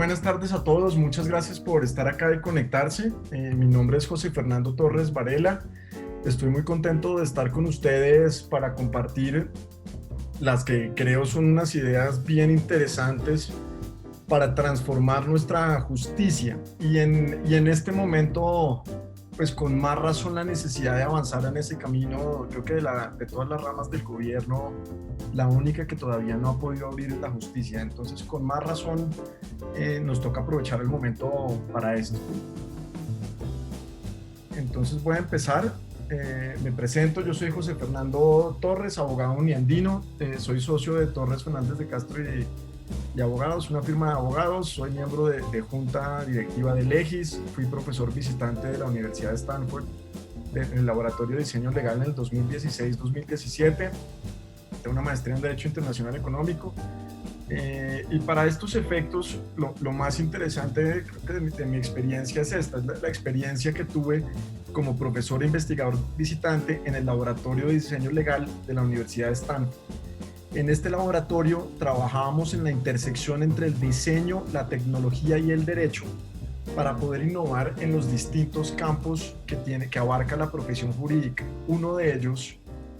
buenas tardes a todos. Muchas gracias por estar acá y conectarse. Mi nombre es José Fernando Torres Varela. Estoy muy contento de estar con ustedes para compartir las que creo son unas ideas bien interesantes para transformar nuestra justicia. Y en este momento, pues con más razón la necesidad de avanzar en ese camino. Creo que de todas las ramas del gobierno, la única que todavía no ha podido abrir es la justicia. Entonces, con más razón, nos toca aprovechar el momento para esto. Entonces voy a empezar. Me presento, yo soy José Fernando Torres, abogado uniandino. Soy socio de Torres Fernández de Castro y Abogados, una firma de abogados. Soy miembro de junta directiva de Legis. Fui profesor visitante de la Universidad de Stanford en el Laboratorio de Diseño Legal en el 2016-2017. Tengo una maestría en Derecho Internacional Económico. Y para estos efectos, lo más interesante de mi experiencia es esta, es la experiencia que tuve como profesor e investigador visitante en el Laboratorio de Diseño Legal de la Universidad de Stanford. En este laboratorio trabajábamos en la intersección entre el diseño, la tecnología y el derecho para poder innovar en los distintos campos que abarca la profesión jurídica. Uno de ellos,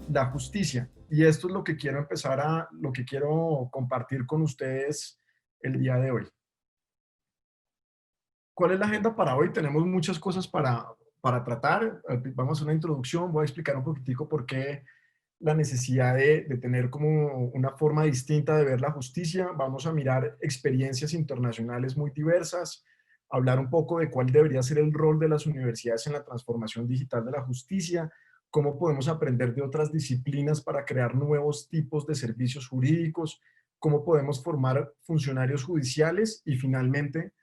la justicia. Y esto es lo que quiero compartir con ustedes el día de hoy. ¿Cuál es la agenda para hoy? Tenemos muchas cosas para tratar. Vamos a hacer una introducción, voy a explicar un poquitico por qué la necesidad de tener como una forma distinta de ver la justicia. Vamos a mirar experiencias internacionales muy diversas, hablar un poco de cuál debería ser el rol de las universidades en la transformación digital de la justicia, cómo podemos aprender de otras disciplinas para crear nuevos tipos de servicios jurídicos, cómo podemos formar funcionarios judiciales y finalmente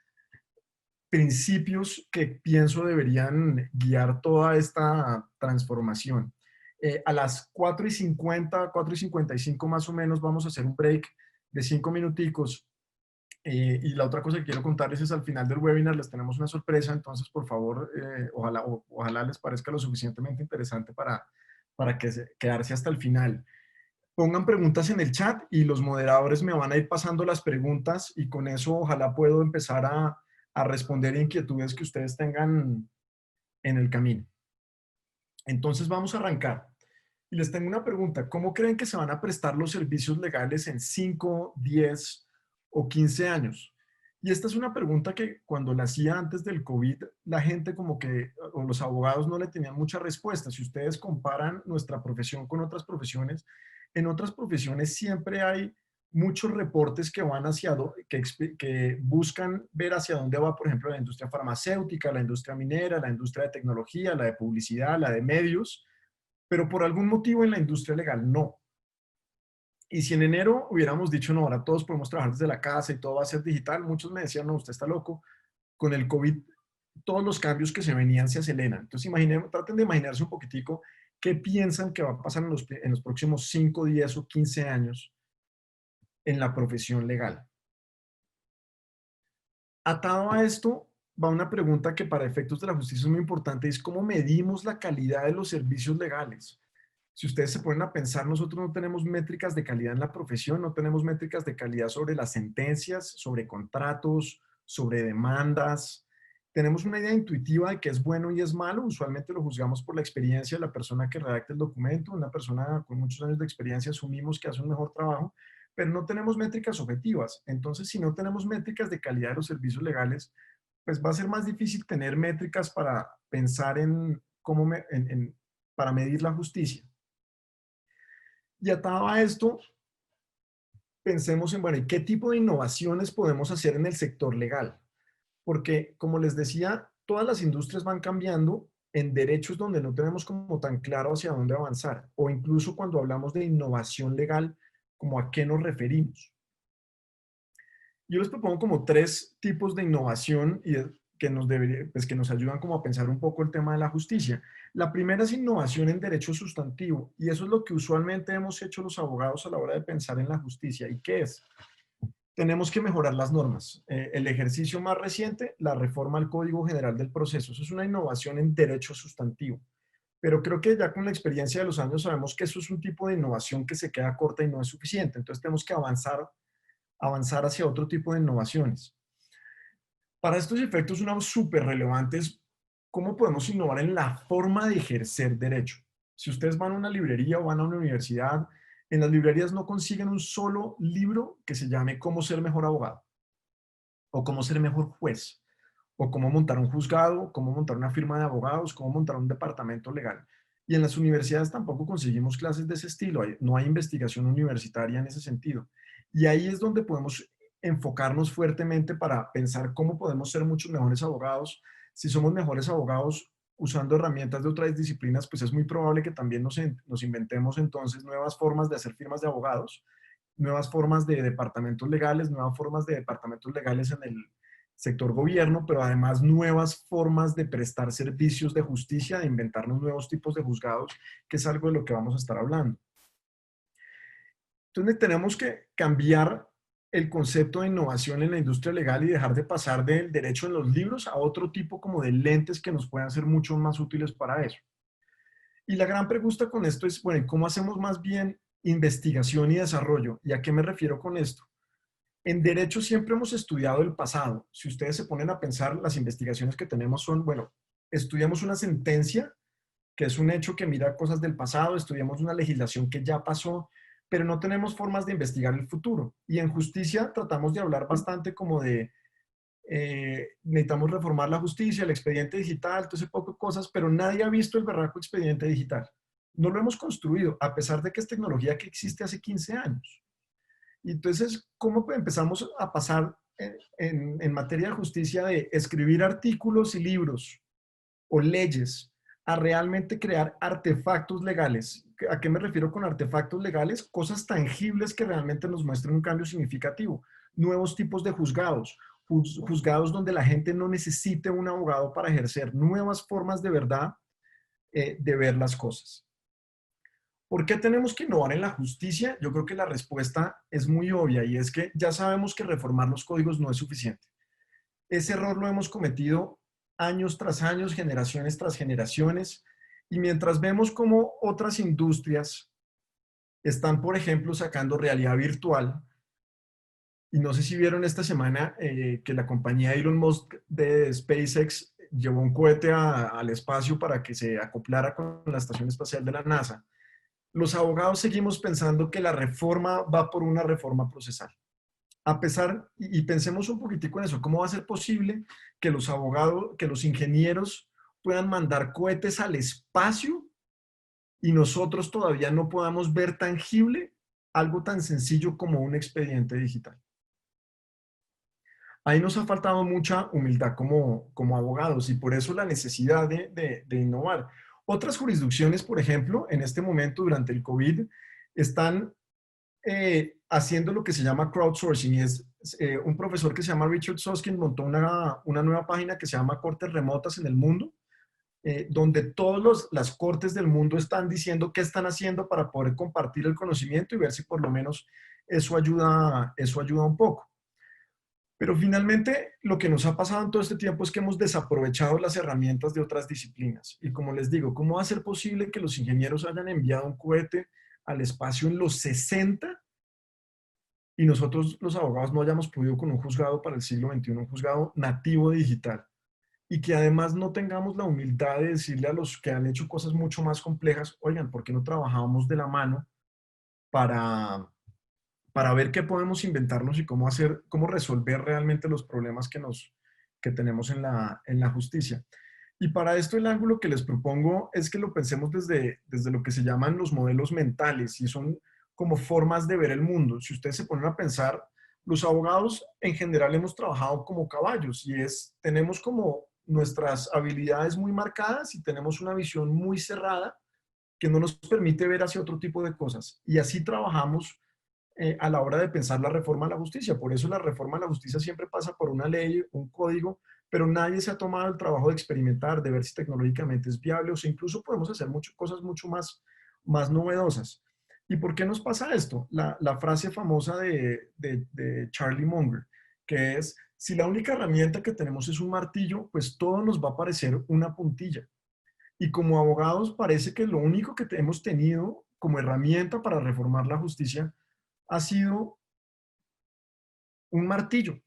principios que pienso deberían guiar toda esta transformación. A las 4:50, 4:55 más o menos vamos a hacer un break de 5 minuticos. Y la otra cosa que quiero contarles es al final del webinar les tenemos una sorpresa, entonces por favor, ojalá les parezca lo suficientemente interesante para quedarse hasta el final. Pongan preguntas en el chat y los moderadores me van a ir pasando las preguntas y con eso ojalá puedo empezar a responder inquietudes que ustedes tengan en el camino. Entonces vamos a arrancar. Y les tengo una pregunta. ¿Cómo creen que se van a prestar los servicios legales en 5, 10 o 15 años? Y esta es una pregunta que cuando la hacía antes del COVID, la gente o los abogados no le tenían mucha respuesta. Si ustedes comparan nuestra profesión con otras profesiones, en otras profesiones siempre hay muchos reportes que van que buscan ver hacia dónde va, por ejemplo, la industria farmacéutica, la industria minera, la industria de tecnología, la de publicidad, la de medios, pero por algún motivo en la industria legal no. Y si en enero hubiéramos dicho, no, ahora todos podemos trabajar desde la casa y todo va a ser digital, muchos me decían, no, usted está loco, con el COVID todos los cambios que se venían se aceleran. Entonces traten de imaginarse un poquitico qué piensan que va a pasar en los próximos 5, 10 o 15 años en la profesión legal. Atado a esto, va una pregunta que para efectos de la justicia es muy importante, es cómo medimos la calidad de los servicios legales. Si ustedes se ponen a pensar, nosotros no tenemos métricas de calidad en la profesión, no tenemos métricas de calidad sobre las sentencias, sobre contratos, sobre demandas. Tenemos una idea intuitiva de qué es bueno y es malo, usualmente lo juzgamos por la experiencia de la persona que redacta el documento, una persona con muchos años de experiencia asumimos que hace un mejor trabajo, pero no tenemos métricas objetivas. Entonces, si no tenemos métricas de calidad de los servicios legales, pues va a ser más difícil tener métricas para pensar en para medir la justicia. Y atado a esto, pensemos en, bueno, ¿y qué tipo de innovaciones podemos hacer en el sector legal? Porque, como les decía, todas las industrias van cambiando en derechos donde no tenemos como tan claro hacia dónde avanzar, o incluso cuando hablamos de innovación legal, como a qué nos referimos. Yo les propongo como 3 tipos de innovación que nos ayudan como a pensar un poco el tema de la justicia. La primera es innovación en derecho sustantivo, y eso es lo que usualmente hemos hecho los abogados a la hora de pensar en la justicia. ¿Y qué es? Tenemos que mejorar las normas. El ejercicio más reciente, la reforma al Código General del Proceso. Eso es una innovación en derecho sustantivo. Pero creo que ya con la experiencia de los años sabemos que eso es un tipo de innovación que se queda corta y no es suficiente. Entonces tenemos que avanzar hacia otro tipo de innovaciones. Para estos efectos, una súper relevante es cómo podemos innovar en la forma de ejercer derecho. Si ustedes van a una librería o van a una universidad, en las librerías no consiguen un solo libro que se llame Cómo ser mejor abogado o Cómo ser mejor juez o cómo montar un juzgado, cómo montar una firma de abogados, cómo montar un departamento legal. Y en las universidades tampoco conseguimos clases de ese estilo, no hay investigación universitaria en ese sentido. Y ahí es donde podemos enfocarnos fuertemente para pensar cómo podemos ser muchos mejores abogados. Si somos mejores abogados usando herramientas de otras disciplinas, pues es muy probable que también nos inventemos entonces nuevas formas de hacer firmas de abogados, nuevas formas de departamentos legales, nuevas formas de departamentos legales en el sector gobierno, pero además nuevas formas de prestar servicios de justicia, de inventarnos nuevos tipos de juzgados, que es algo de lo que vamos a estar hablando. Entonces tenemos que cambiar el concepto de innovación en la industria legal y dejar de pasar del derecho en los libros a otro tipo como de lentes que nos puedan ser mucho más útiles para eso. Y la gran pregunta con esto es, bueno, ¿cómo hacemos más bien investigación y desarrollo? ¿Y a qué me refiero con esto? En derecho siempre hemos estudiado el pasado. Si ustedes se ponen a pensar, las investigaciones que tenemos son, bueno, estudiamos una sentencia, que es un hecho que mira cosas del pasado, estudiamos una legislación que ya pasó, pero no tenemos formas de investigar el futuro. Y en justicia tratamos de hablar bastante como de, necesitamos reformar la justicia, el expediente digital, todo ese poco de cosas, pero nadie ha visto el berraco expediente digital. No lo hemos construido, a pesar de que es tecnología que existe hace 15 años. Y entonces, ¿cómo empezamos a pasar en materia de justicia de escribir artículos y libros o leyes a realmente crear artefactos legales? ¿A qué me refiero con artefactos legales? Cosas tangibles que realmente nos muestren un cambio significativo. Nuevos tipos de juzgados, juzgados donde la gente no necesite un abogado para ejercer, nuevas formas de verdad de ver las cosas. ¿Por qué tenemos que innovar en la justicia? Yo creo que la respuesta es muy obvia y es que ya sabemos que reformar los códigos no es suficiente. Ese error lo hemos cometido años tras años, generaciones tras generaciones, y mientras vemos cómo otras industrias están, por ejemplo, sacando realidad virtual, y no sé si vieron esta semana que la compañía Elon Musk de SpaceX llevó un cohete al espacio para que se acoplara con la Estación Espacial de la NASA. Los abogados seguimos pensando que la reforma va por una reforma procesal. A pesar, y pensemos un poquitico en eso, ¿cómo va a ser posible que los abogados, que los ingenieros puedan mandar cohetes al espacio y nosotros todavía no podamos ver tangible algo tan sencillo como un expediente digital? Ahí nos ha faltado mucha humildad como abogados y por eso la necesidad de innovar. Otras jurisdicciones, por ejemplo, en este momento, durante el COVID, están haciendo lo que se llama crowdsourcing. Y es un profesor que se llama Richard Susskind montó una nueva página que se llama Cortes Remotas en el Mundo, donde todas las cortes del mundo están diciendo qué están haciendo para poder compartir el conocimiento y ver si por lo menos eso ayuda un poco. Pero finalmente lo que nos ha pasado en todo este tiempo es que hemos desaprovechado las herramientas de otras disciplinas. Y como les digo, ¿cómo va a ser posible que los ingenieros hayan enviado un cohete al espacio en los 60 y nosotros los abogados no hayamos podido con un juzgado para el siglo XXI, un juzgado nativo digital? Y que además no tengamos la humildad de decirle a los que han hecho cosas mucho más complejas, oigan, ¿por qué no trabajamos de la mano para para ver qué podemos inventarnos y cómo hacer, cómo resolver realmente los problemas que tenemos en la justicia? Y para esto el ángulo que les propongo es que lo pensemos desde lo que se llaman los modelos mentales y son como formas de ver el mundo. Si ustedes se ponen a pensar, los abogados en general hemos trabajado como caballos y tenemos como nuestras habilidades muy marcadas y tenemos una visión muy cerrada que no nos permite ver hacia otro tipo de cosas. Y así trabajamos a la hora de pensar la reforma a la justicia. Por eso la reforma a la justicia siempre pasa por una ley, un código, pero nadie se ha tomado el trabajo de experimentar, de ver si tecnológicamente es viable o si incluso podemos hacer cosas mucho más novedosas. ¿Y por qué nos pasa esto? La frase famosa de Charlie Munger, que es, si la única herramienta que tenemos es un martillo, pues todo nos va a parecer una puntilla. Y como abogados parece que lo único que hemos tenido como herramienta para reformar la justicia ha sido un martillo.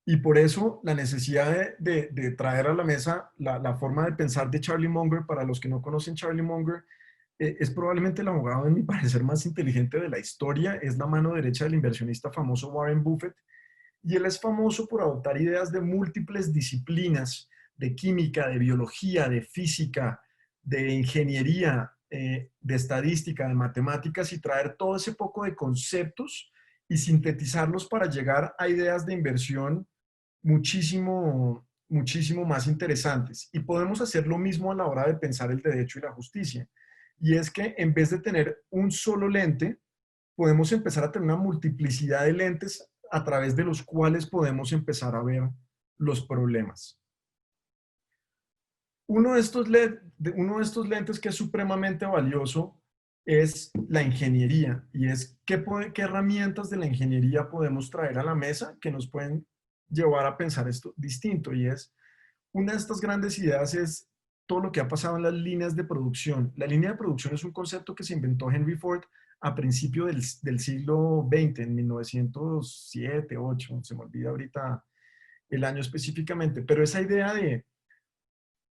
Y por eso la necesidad de traer a la mesa la forma de pensar de Charlie Munger. Para los que no conocen Charlie Munger, es probablemente el abogado, en mi parecer, más inteligente de la historia. Es la mano derecha del inversionista famoso Warren Buffett. Y él es famoso por adoptar ideas de múltiples disciplinas, de química, de biología, de física, de ingeniería, de estadística, de matemáticas, y traer todo ese poco de conceptos y sintetizarlos para llegar a ideas de inversión muchísimo más interesantes. Y podemos hacer lo mismo a la hora de pensar el derecho y la justicia. Y es que en vez de tener un solo lente, podemos empezar a tener una multiplicidad de lentes a través de los cuales podemos empezar a ver los problemas. Uno de estos lentes que es supremamente valioso es la ingeniería, y es qué herramientas de la ingeniería podemos traer a la mesa que nos pueden llevar a pensar esto distinto. Y es, una de estas grandes ideas es todo lo que ha pasado en las líneas de producción. La línea de producción es un concepto que se inventó Henry Ford a principios del siglo XX, en 1907, 8, se me olvida ahorita el año específicamente, pero esa idea de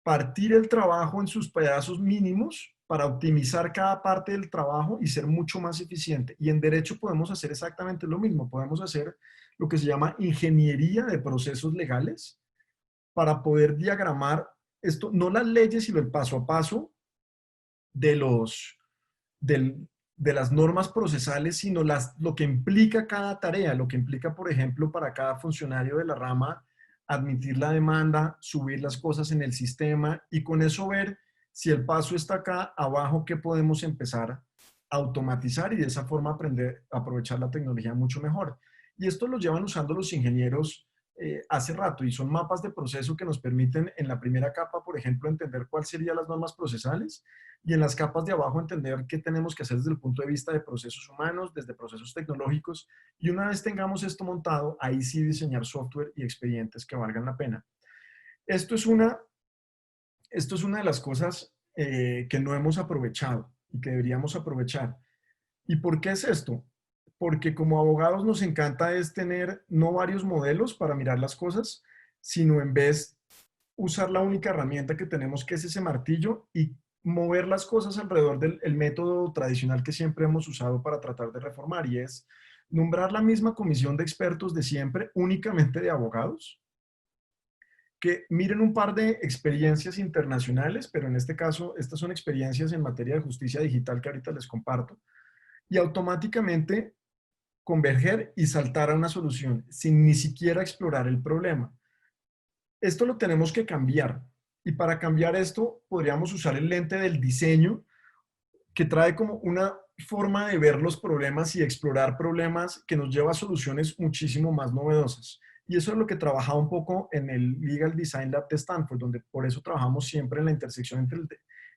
partir el trabajo en sus pedazos mínimos para optimizar cada parte del trabajo y ser mucho más eficiente. Y en derecho podemos hacer exactamente lo mismo. Podemos hacer lo que se llama ingeniería de procesos legales para poder diagramar esto, no las leyes, sino el paso a paso de los, de las normas procesales, sino lo que implica cada tarea, lo que implica, por ejemplo, para cada funcionario de la rama, admitir la demanda, subir las cosas en el sistema, y con eso ver si el paso está acá abajo, qué podemos empezar a automatizar, y de esa forma aprender a aprovechar la tecnología mucho mejor. Y esto lo llevan usando los ingenieros hace rato, y son mapas de proceso que nos permiten en la primera capa, por ejemplo, entender cuáles serían las normas procesales, y en las capas de abajo entender qué tenemos que hacer desde el punto de vista de procesos humanos, desde procesos tecnológicos, y una vez tengamos esto montado, ahí sí diseñar software y expedientes que valgan la pena. Esto es una, esto es una de las cosas que no hemos aprovechado y que deberíamos aprovechar. ¿Y por qué es esto? Porque como abogados nos encanta es tener no varios modelos para mirar las cosas, sino en vez usar la única herramienta que tenemos, que es ese martillo, y mover las cosas alrededor del el método tradicional que siempre hemos usado para tratar de reformar, y es nombrar la misma comisión de expertos de siempre, únicamente de abogados, que miren un par de experiencias internacionales, pero en este caso, estas son experiencias en materia de justicia digital que ahorita les comparto, y automáticamente converger y saltar a una solución sin ni siquiera explorar el problema. Esto lo tenemos que cambiar. Y para cambiar esto, podríamos usar el lente del diseño, que trae como una forma de ver los problemas y explorar problemas que nos lleva a soluciones muchísimo más novedosas. Y eso es lo que trabajaba un poco en el Legal Design Lab de Stanford, donde por eso trabajamos siempre en la intersección entre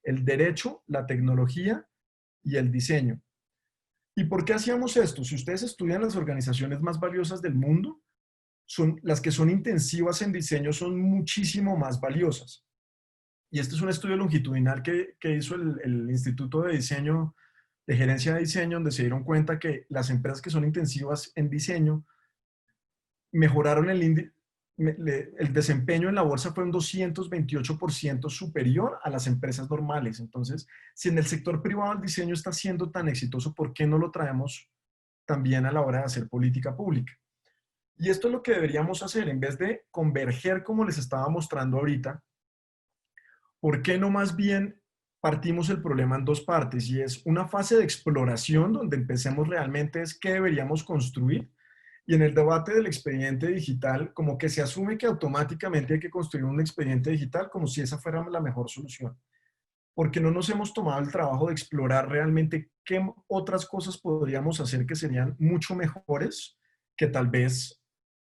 el derecho, la tecnología y el diseño. ¿Y por qué hacíamos esto? Si ustedes estudian las organizaciones más valiosas del mundo, son las que son intensivas en diseño, son muchísimo más valiosas. Y este es un estudio longitudinal que hizo el Instituto de Diseño, de Gerencia de Diseño, donde se dieron cuenta que las empresas que son intensivas en diseño mejoraron el desempeño en la bolsa, fue un 228% superior a las empresas normales. Entonces, si en el sector privado el diseño está siendo tan exitoso, ¿por qué no lo traemos también a la hora de hacer política pública? Y esto es lo que deberíamos hacer, en vez de converger como les estaba mostrando ahorita. ¿Por qué no más bien partimos el problema en dos partes? Y es una fase de exploración donde empecemos realmente es qué deberíamos construir. Y en el debate del expediente digital, como que se asume que automáticamente hay que construir un expediente digital como si esa fuera la mejor solución. Porque no nos hemos tomado el trabajo de explorar realmente qué otras cosas podríamos hacer que serían mucho mejores que tal vez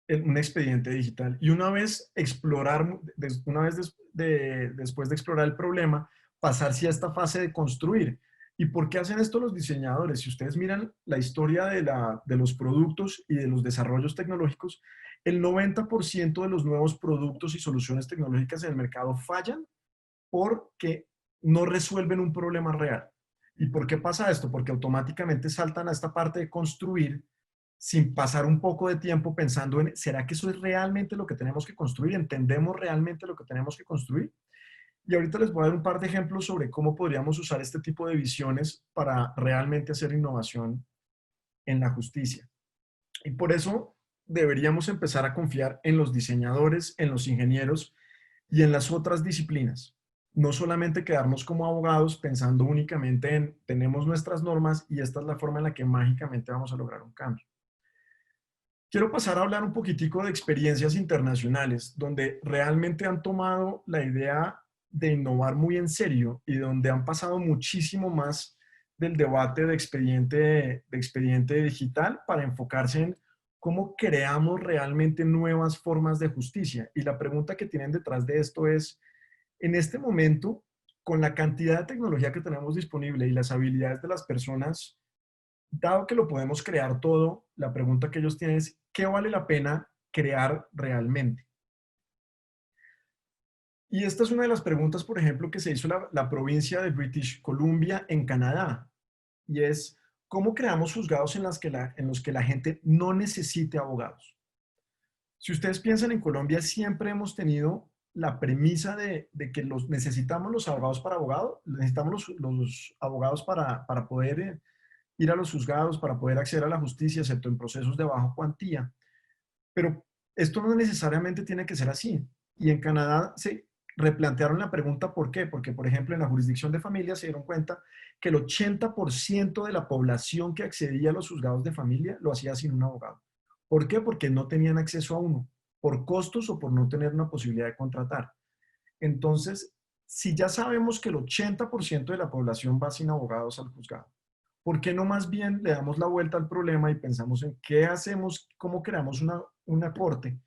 un expediente digital. Y una vez explorar, después de explorar el problema, pasarse a esta fase de construir. ¿Y por qué hacen esto los diseñadores? Si ustedes miran la historia de los productos y de los desarrollos tecnológicos, el 90% de los nuevos productos y soluciones tecnológicas en el mercado fallan porque no resuelven un problema real. ¿Y por qué pasa esto? Porque automáticamente saltan a esta parte de construir sin pasar un poco de tiempo pensando en, ¿será que eso es realmente lo que tenemos que construir? ¿Entendemos realmente lo que tenemos que construir? Y ahorita les voy a dar un par de ejemplos sobre cómo podríamos usar este tipo de visiones para realmente hacer innovación en la justicia. Y por eso deberíamos empezar a confiar en los diseñadores, en los ingenieros y en las otras disciplinas. No solamente quedarnos como abogados pensando únicamente en tenemos nuestras normas y esta es la forma en la que mágicamente vamos a lograr un cambio. Quiero pasar a hablar un poquitico de experiencias internacionales, donde realmente han tomado la idea de innovar muy en serio y donde han pasado muchísimo más del debate de expediente digital para enfocarse en cómo creamos realmente nuevas formas de justicia. Y la pregunta que tienen detrás de esto es, en este momento, con la cantidad de tecnología que tenemos disponible y las habilidades de las personas, dado que lo podemos crear todo, la pregunta que ellos tienen es, ¿qué vale la pena crear realmente? Y esta es una de las preguntas, por ejemplo, que se hizo la provincia de British Columbia en Canadá. Y es, ¿cómo creamos juzgados en los que la gente no necesite abogados? Si ustedes piensan en Colombia, siempre hemos tenido la premisa de que necesitamos los abogados para abogados, necesitamos los abogados para poder ir a los juzgados, para poder acceder a la justicia, excepto en procesos de baja cuantía. Pero esto no necesariamente tiene que ser así. Y en Canadá se replantearon la pregunta ¿por qué? Porque, por ejemplo, en la jurisdicción de familia se dieron cuenta que el 80% de la población que accedía a los juzgados de familia lo hacía sin un abogado. ¿Por qué? Porque no tenían acceso a uno, por costos o por no tener una posibilidad de contratar. Entonces, si ya sabemos que el 80% de la población va sin abogados al juzgado, ¿por qué no más bien le damos la vuelta al problema y pensamos en qué hacemos, cómo creamos una corte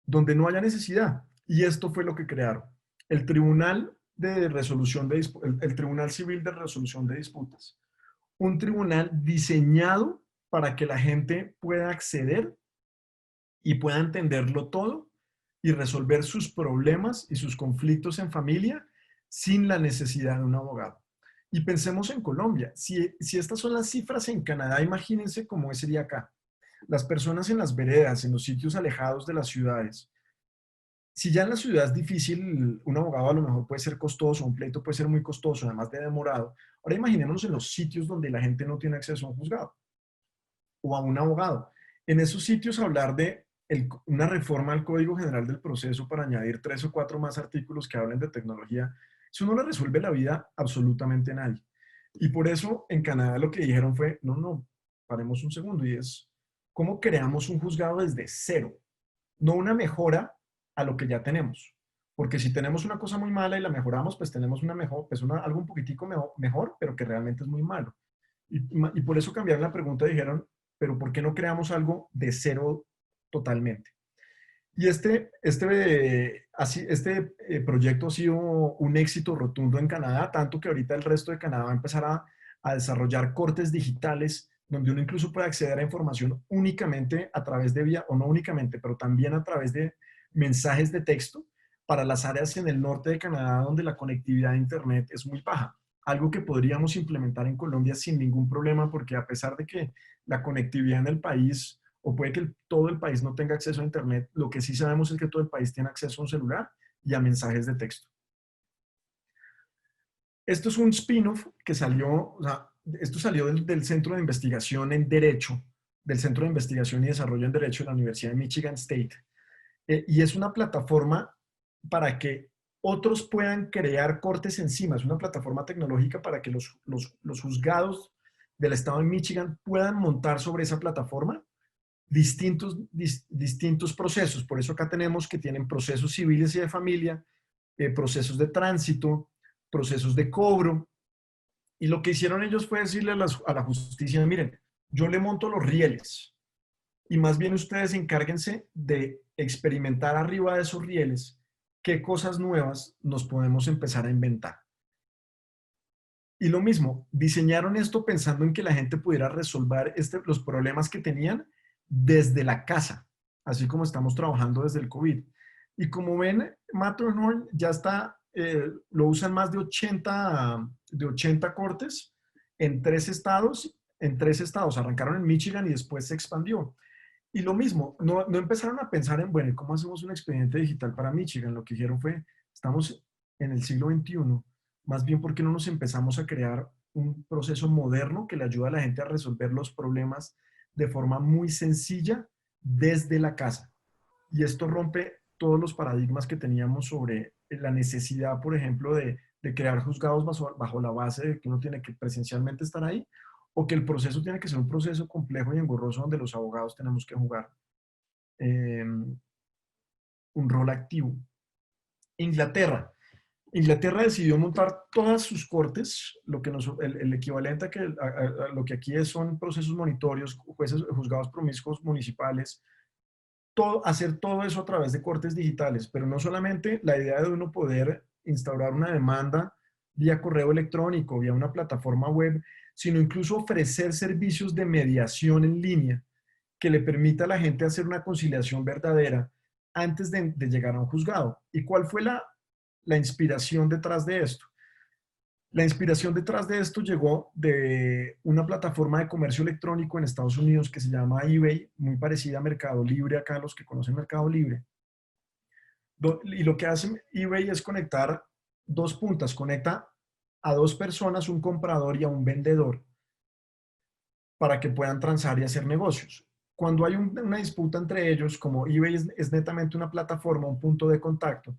donde no haya necesidad? Y esto fue lo que crearon. El Tribunal de Resolución el Tribunal Civil de Resolución de Disputas. Un tribunal diseñado para que la gente pueda acceder y pueda entenderlo todo y resolver sus problemas y sus conflictos en familia sin la necesidad de un abogado. Y pensemos en Colombia. Si estas son las cifras en Canadá, imagínense cómo sería acá. Las personas en las veredas, en los sitios alejados de las ciudades. Si ya en la ciudad es difícil, un abogado a lo mejor puede ser costoso, un pleito puede ser muy costoso, además de demorado. Ahora imaginémonos en los sitios donde la gente no tiene acceso a un juzgado o a un abogado. En esos sitios hablar de una reforma al Código General del Proceso para añadir 3 o 4 más artículos que hablen de tecnología, eso no le resuelve la vida absolutamente a nadie. Y por eso en Canadá lo que dijeron fue, no, no, paremos un segundo, y es, ¿cómo creamos un juzgado desde cero? No una mejora a lo que ya tenemos. Porque si tenemos una cosa muy mala y la mejoramos, pues tenemos una mejor, pues algo un poquitico mejor, pero que realmente es muy malo. Y por eso cambiaron la pregunta y dijeron, pero ¿por qué no creamos algo de cero totalmente? Y este proyecto ha sido un éxito rotundo en Canadá, tanto que ahorita el resto de Canadá va a empezar a desarrollar cortes digitales donde uno incluso puede acceder a información únicamente a través de vía, o no únicamente, pero también a través de mensajes de texto para las áreas en el norte de Canadá donde la conectividad a Internet es muy baja. Algo que podríamos implementar en Colombia sin ningún problema, porque a pesar de que la conectividad en el país, o puede que todo el país no tenga acceso a Internet, lo que sí sabemos es que todo el país tiene acceso a un celular y a mensajes de texto. Esto es un spin-off que salió, o sea, esto salió del Centro de Investigación en Derecho, del Centro de Investigación y Desarrollo en Derecho de la Universidad de Michigan State. Y es una plataforma para que otros puedan crear cortes encima. Es una plataforma tecnológica para que los juzgados del estado de Michigan puedan montar sobre esa plataforma distintos procesos. Por eso acá tenemos que tienen procesos civiles y de familia, procesos de tránsito, procesos de cobro. Y lo que hicieron ellos fue decirle a la justicia, miren, yo le monto los rieles y más bien ustedes encárguense de experimentar arriba de esos rieles qué cosas nuevas nos podemos empezar a inventar. Y lo mismo, diseñaron esto pensando en que la gente pudiera resolver los problemas que tenían desde la casa, así como estamos trabajando desde el COVID. Y como ven, Matterhorn ya está, lo usan más de 80 cortes en 3 estados en 3 estados. Arrancaron en Michigan y después se expandió. Y lo mismo, no empezaron a pensar en, bueno, ¿cómo hacemos un expediente digital para Michigan? Lo que dijeron fue, estamos en el siglo XXI, más bien porque no nos empezamos a crear un proceso moderno que le ayuda a la gente a resolver los problemas de forma muy sencilla desde la casa. Y esto rompe todos los paradigmas que teníamos sobre la necesidad, por ejemplo, de crear juzgados bajo la base de que uno tiene que presencialmente estar ahí, o que el proceso tiene que ser un proceso complejo y engorroso donde los abogados tenemos que jugar un rol activo. Inglaterra. Inglaterra decidió montar todas sus cortes, lo que el equivalente a lo que aquí son procesos monitorios, jueces, juzgados promiscuos municipales, hacer todo eso a través de cortes digitales, pero no solamente la idea de uno poder instaurar una demanda vía correo electrónico, vía una plataforma web, sino incluso ofrecer servicios de mediación en línea que le permita a la gente hacer una conciliación verdadera antes de llegar a un juzgado. ¿Y cuál fue la inspiración detrás de esto? La inspiración detrás de esto llegó de una plataforma de comercio electrónico en Estados Unidos que se llama eBay, muy parecida a Mercado Libre, acá los que conocen Mercado Libre. Y lo que hace eBay es conectar dos puntas, conecta a dos personas, un comprador y a un vendedor, para que puedan transar y hacer negocios. Cuando hay una disputa entre ellos, como eBay es netamente una plataforma, un punto de contacto,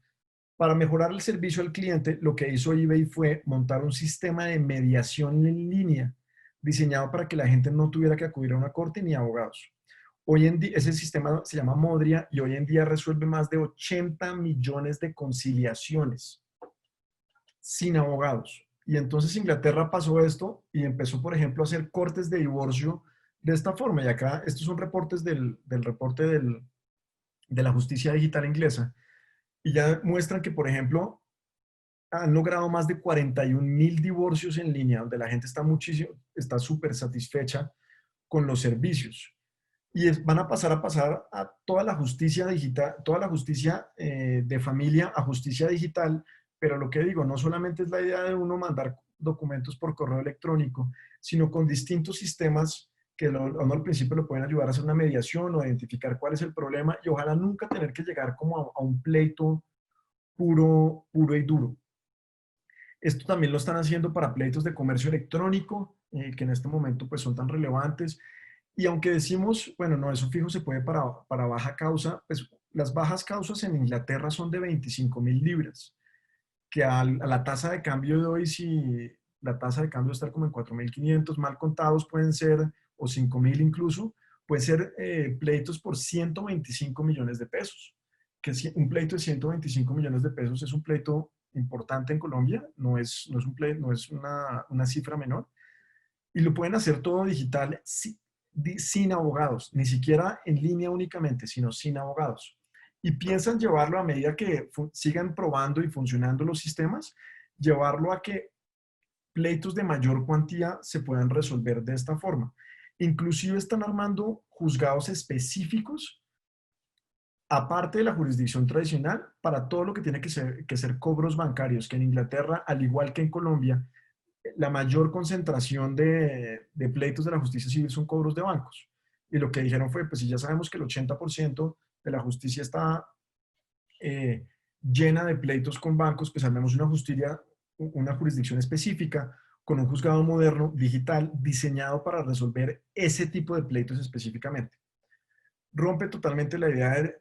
para mejorar el servicio al cliente, lo que hizo eBay fue montar un sistema de mediación en línea diseñado para que la gente no tuviera que acudir a una corte ni a abogados. Hoy en día, ese sistema se llama Modria y hoy en día resuelve más de 80 millones de conciliaciones sin abogados. Y entonces Inglaterra pasó esto y empezó, por ejemplo, a hacer cortes de divorcio de esta forma. Y acá, estos son reportes del reporte de la justicia digital inglesa. Y ya muestran que, por ejemplo, han logrado más de 41.000 divorcios en línea, donde la gente está súper satisfecha con los servicios. Y van a pasar a toda la justicia digital, toda la justicia de familia a justicia digital, pero lo que digo, no solamente es la idea de uno mandar documentos por correo electrónico, sino con distintos sistemas que a uno al principio lo pueden ayudar a hacer una mediación o a identificar cuál es el problema y ojalá nunca tener que llegar como a un pleito puro y duro. Esto también lo están haciendo para pleitos de comercio electrónico, que en este momento pues son tan relevantes. Y aunque decimos, bueno, no, eso fijo se puede para baja causa, pues las bajas causas en Inglaterra son de 25.000 libras, que a la tasa de cambio de hoy, si la tasa de cambio está como en 4.500, mal contados pueden ser, o 5.000 incluso, pueden ser pleitos por 125 millones de pesos. Que un pleito de 125 millones de pesos es un pleito importante en Colombia, no es una cifra menor. Y lo pueden hacer todo digital sin abogados, ni siquiera en línea únicamente, sino sin abogados. Y piensan llevarlo a medida que sigan probando y funcionando los sistemas, llevarlo a que pleitos de mayor cuantía se puedan resolver de esta forma. Inclusive están armando juzgados específicos, aparte de la jurisdicción tradicional, para todo lo que tiene que ser cobros bancarios, que en Inglaterra, al igual que en Colombia, la mayor concentración de pleitos de la justicia civil son cobros de bancos. Y lo que dijeron fue, pues si ya sabemos que el 80% de la justicia está eh, llena de pleitos con bancos, pues armemos una jurisdicción específica con un juzgado moderno, digital, diseñado para resolver ese tipo de pleitos específicamente. Rompe totalmente la idea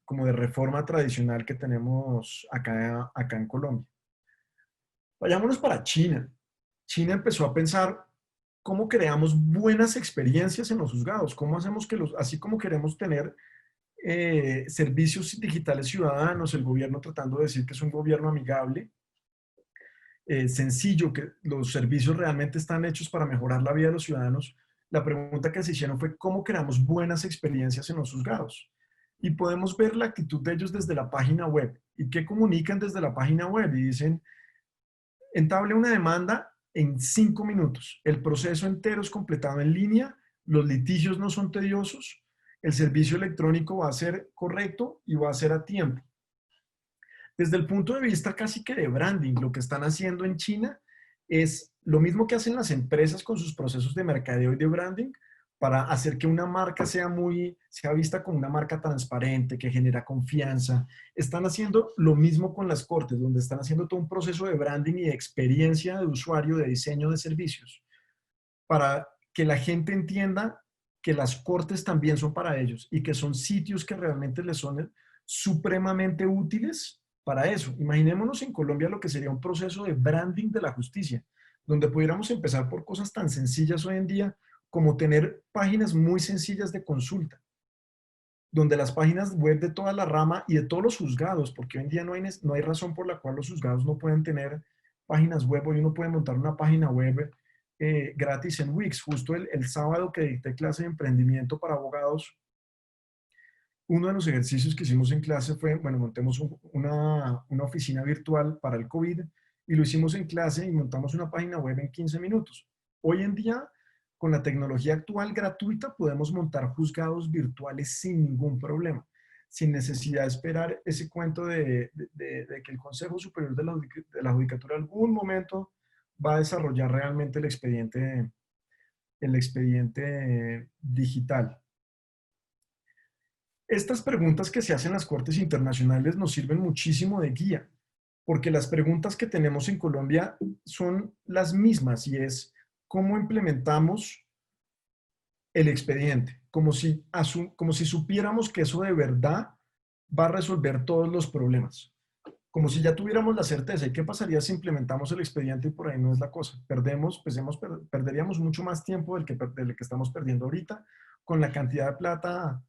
como de reforma tradicional que tenemos acá en Colombia. Vayámonos para China. China empezó a pensar cómo creamos buenas experiencias en los juzgados, cómo hacemos así como queremos tener servicios digitales ciudadanos, el gobierno tratando de decir que es un gobierno amigable, sencillo, que los servicios realmente están hechos para mejorar la vida de los ciudadanos. La pregunta que se hicieron fue cómo creamos buenas experiencias en los juzgados. Y podemos ver la actitud de ellos desde la página web. ¿Y qué comunican desde la página web? Y dicen, entable una demanda en 5 minutos. El proceso entero es completado en línea, los litigios no son tediosos, el servicio electrónico va a ser correcto y va a ser a tiempo. Desde el punto de vista casi que de branding, lo que están haciendo en China es lo mismo que hacen las empresas con sus procesos de mercadeo y de branding para hacer que una marca sea vista como una marca transparente, que genera confianza. Están haciendo lo mismo con las cortes, donde están haciendo todo un proceso de branding y de experiencia de usuario, de diseño de servicios, para que la gente entienda que las cortes también son para ellos y que son sitios que realmente les son supremamente útiles para eso. Imaginémonos en Colombia lo que sería un proceso de branding de la justicia, donde pudiéramos empezar por cosas tan sencillas hoy en día como tener páginas muy sencillas de consulta, donde las páginas web de toda la rama y de todos los juzgados, porque hoy en día no hay razón por la cual los juzgados no pueden tener páginas web. Hoy uno puede montar una página web gratis en Wix. Justo el sábado que dicté clase de emprendimiento para abogados, uno de los ejercicios que hicimos en clase fue, bueno, montemos una oficina virtual para el COVID y lo hicimos en clase y montamos una página web en 15 minutos. Hoy en día, con la tecnología actual gratuita, podemos montar juzgados virtuales sin ningún problema, sin necesidad de esperar ese cuento de que el Consejo Superior de la Judicatura en algún momento va a desarrollar realmente el expediente digital. Estas preguntas que se hacen en las cortes internacionales nos sirven muchísimo de guía, porque las preguntas que tenemos en Colombia son las mismas y es cómo implementamos el expediente, como si supiéramos que eso de verdad va a resolver todos los problemas, como si ya tuviéramos la certeza. ¿Y qué pasaría si implementamos el expediente y por ahí no es la cosa? Perderíamos mucho más tiempo del que estamos perdiendo ahorita con la cantidad de plata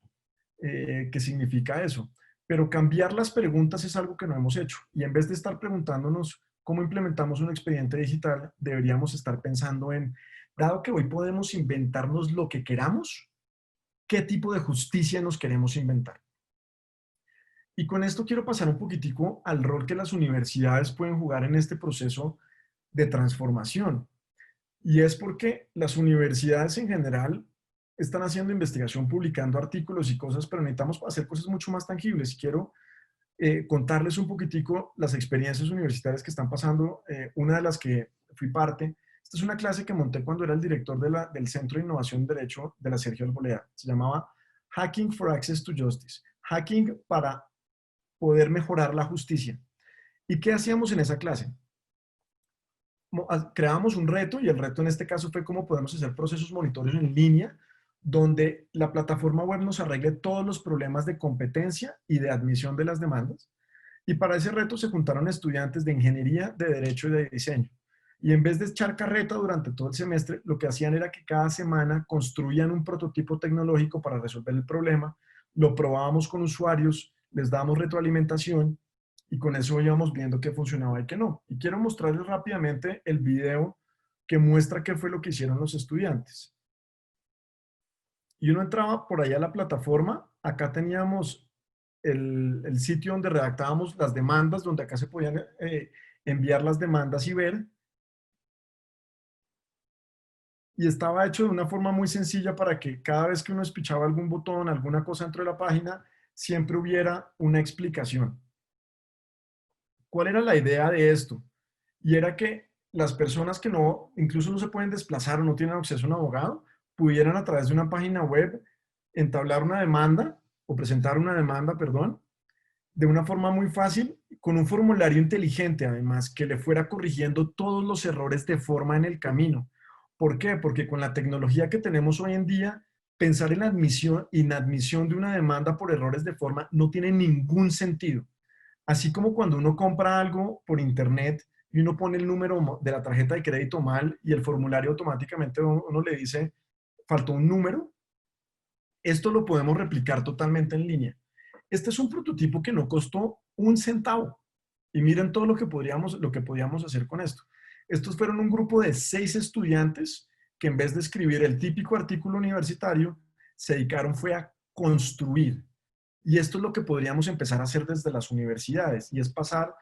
que significa eso. Pero cambiar las preguntas es algo que no hemos hecho. Y en vez de estar preguntándonos cómo implementamos un expediente digital, deberíamos estar pensando en, dado que hoy podemos inventarnos lo que queramos, ¿qué tipo de justicia nos queremos inventar? Y con esto quiero pasar un poquitico al rol que las universidades pueden jugar en este proceso de transformación. Y es porque las universidades en general están haciendo investigación, publicando artículos y cosas, pero necesitamos hacer cosas mucho más tangibles. Quiero contarles un poquitico las experiencias universitarias que están pasando. Una de las que fui parte, esta es una clase que monté cuando era el director del Centro de Innovación en Derecho de la Sergio Arboleda. Se llamaba Hacking for Access to Justice. Hacking para poder mejorar la justicia. ¿Y qué hacíamos en esa clase? Creamos un reto y el reto en este caso fue cómo podemos hacer procesos monitorios en línea donde la plataforma web nos arregle todos los problemas de competencia y de admisión de las demandas. Y para ese reto se juntaron estudiantes de ingeniería, de derecho y de diseño. Y en vez de echar carreta durante todo el semestre, lo que hacían era que cada semana construían un prototipo tecnológico para resolver el problema, lo probábamos con usuarios, les dábamos retroalimentación y con eso íbamos viendo qué funcionaba y qué no. Y quiero mostrarles rápidamente el video que muestra qué fue lo que hicieron los estudiantes. Y uno entraba por ahí a la plataforma, acá teníamos el sitio donde redactábamos las demandas, donde acá se podían enviar las demandas y ver. Y estaba hecho de una forma muy sencilla para que cada vez que uno espichaba algún botón, alguna cosa dentro de la página, siempre hubiera una explicación. ¿Cuál era la idea de esto? Y era que las personas que no, incluso no se pueden desplazar o no tienen acceso a un abogado, pudieran a través de una página web entablar una demanda o presentar una demanda, perdón, de una forma muy fácil, con un formulario inteligente además, que le fuera corrigiendo todos los errores de forma en el camino. ¿Por qué? Porque con la tecnología que tenemos hoy en día, pensar en la inadmisión de una demanda por errores de forma no tiene ningún sentido. Así como cuando uno compra algo por internet y uno pone el número de la tarjeta de crédito mal y el formulario automáticamente uno le dice, faltó un número, esto lo podemos replicar totalmente en línea. Este es un prototipo que no costó un centavo. Y miren todo lo que podíamos hacer con esto. Estos fueron un grupo de 6 estudiantes que en vez de escribir el típico artículo universitario, se dedicaron fue a construir. Y esto es lo que podríamos empezar a hacer desde las universidades, y es pasar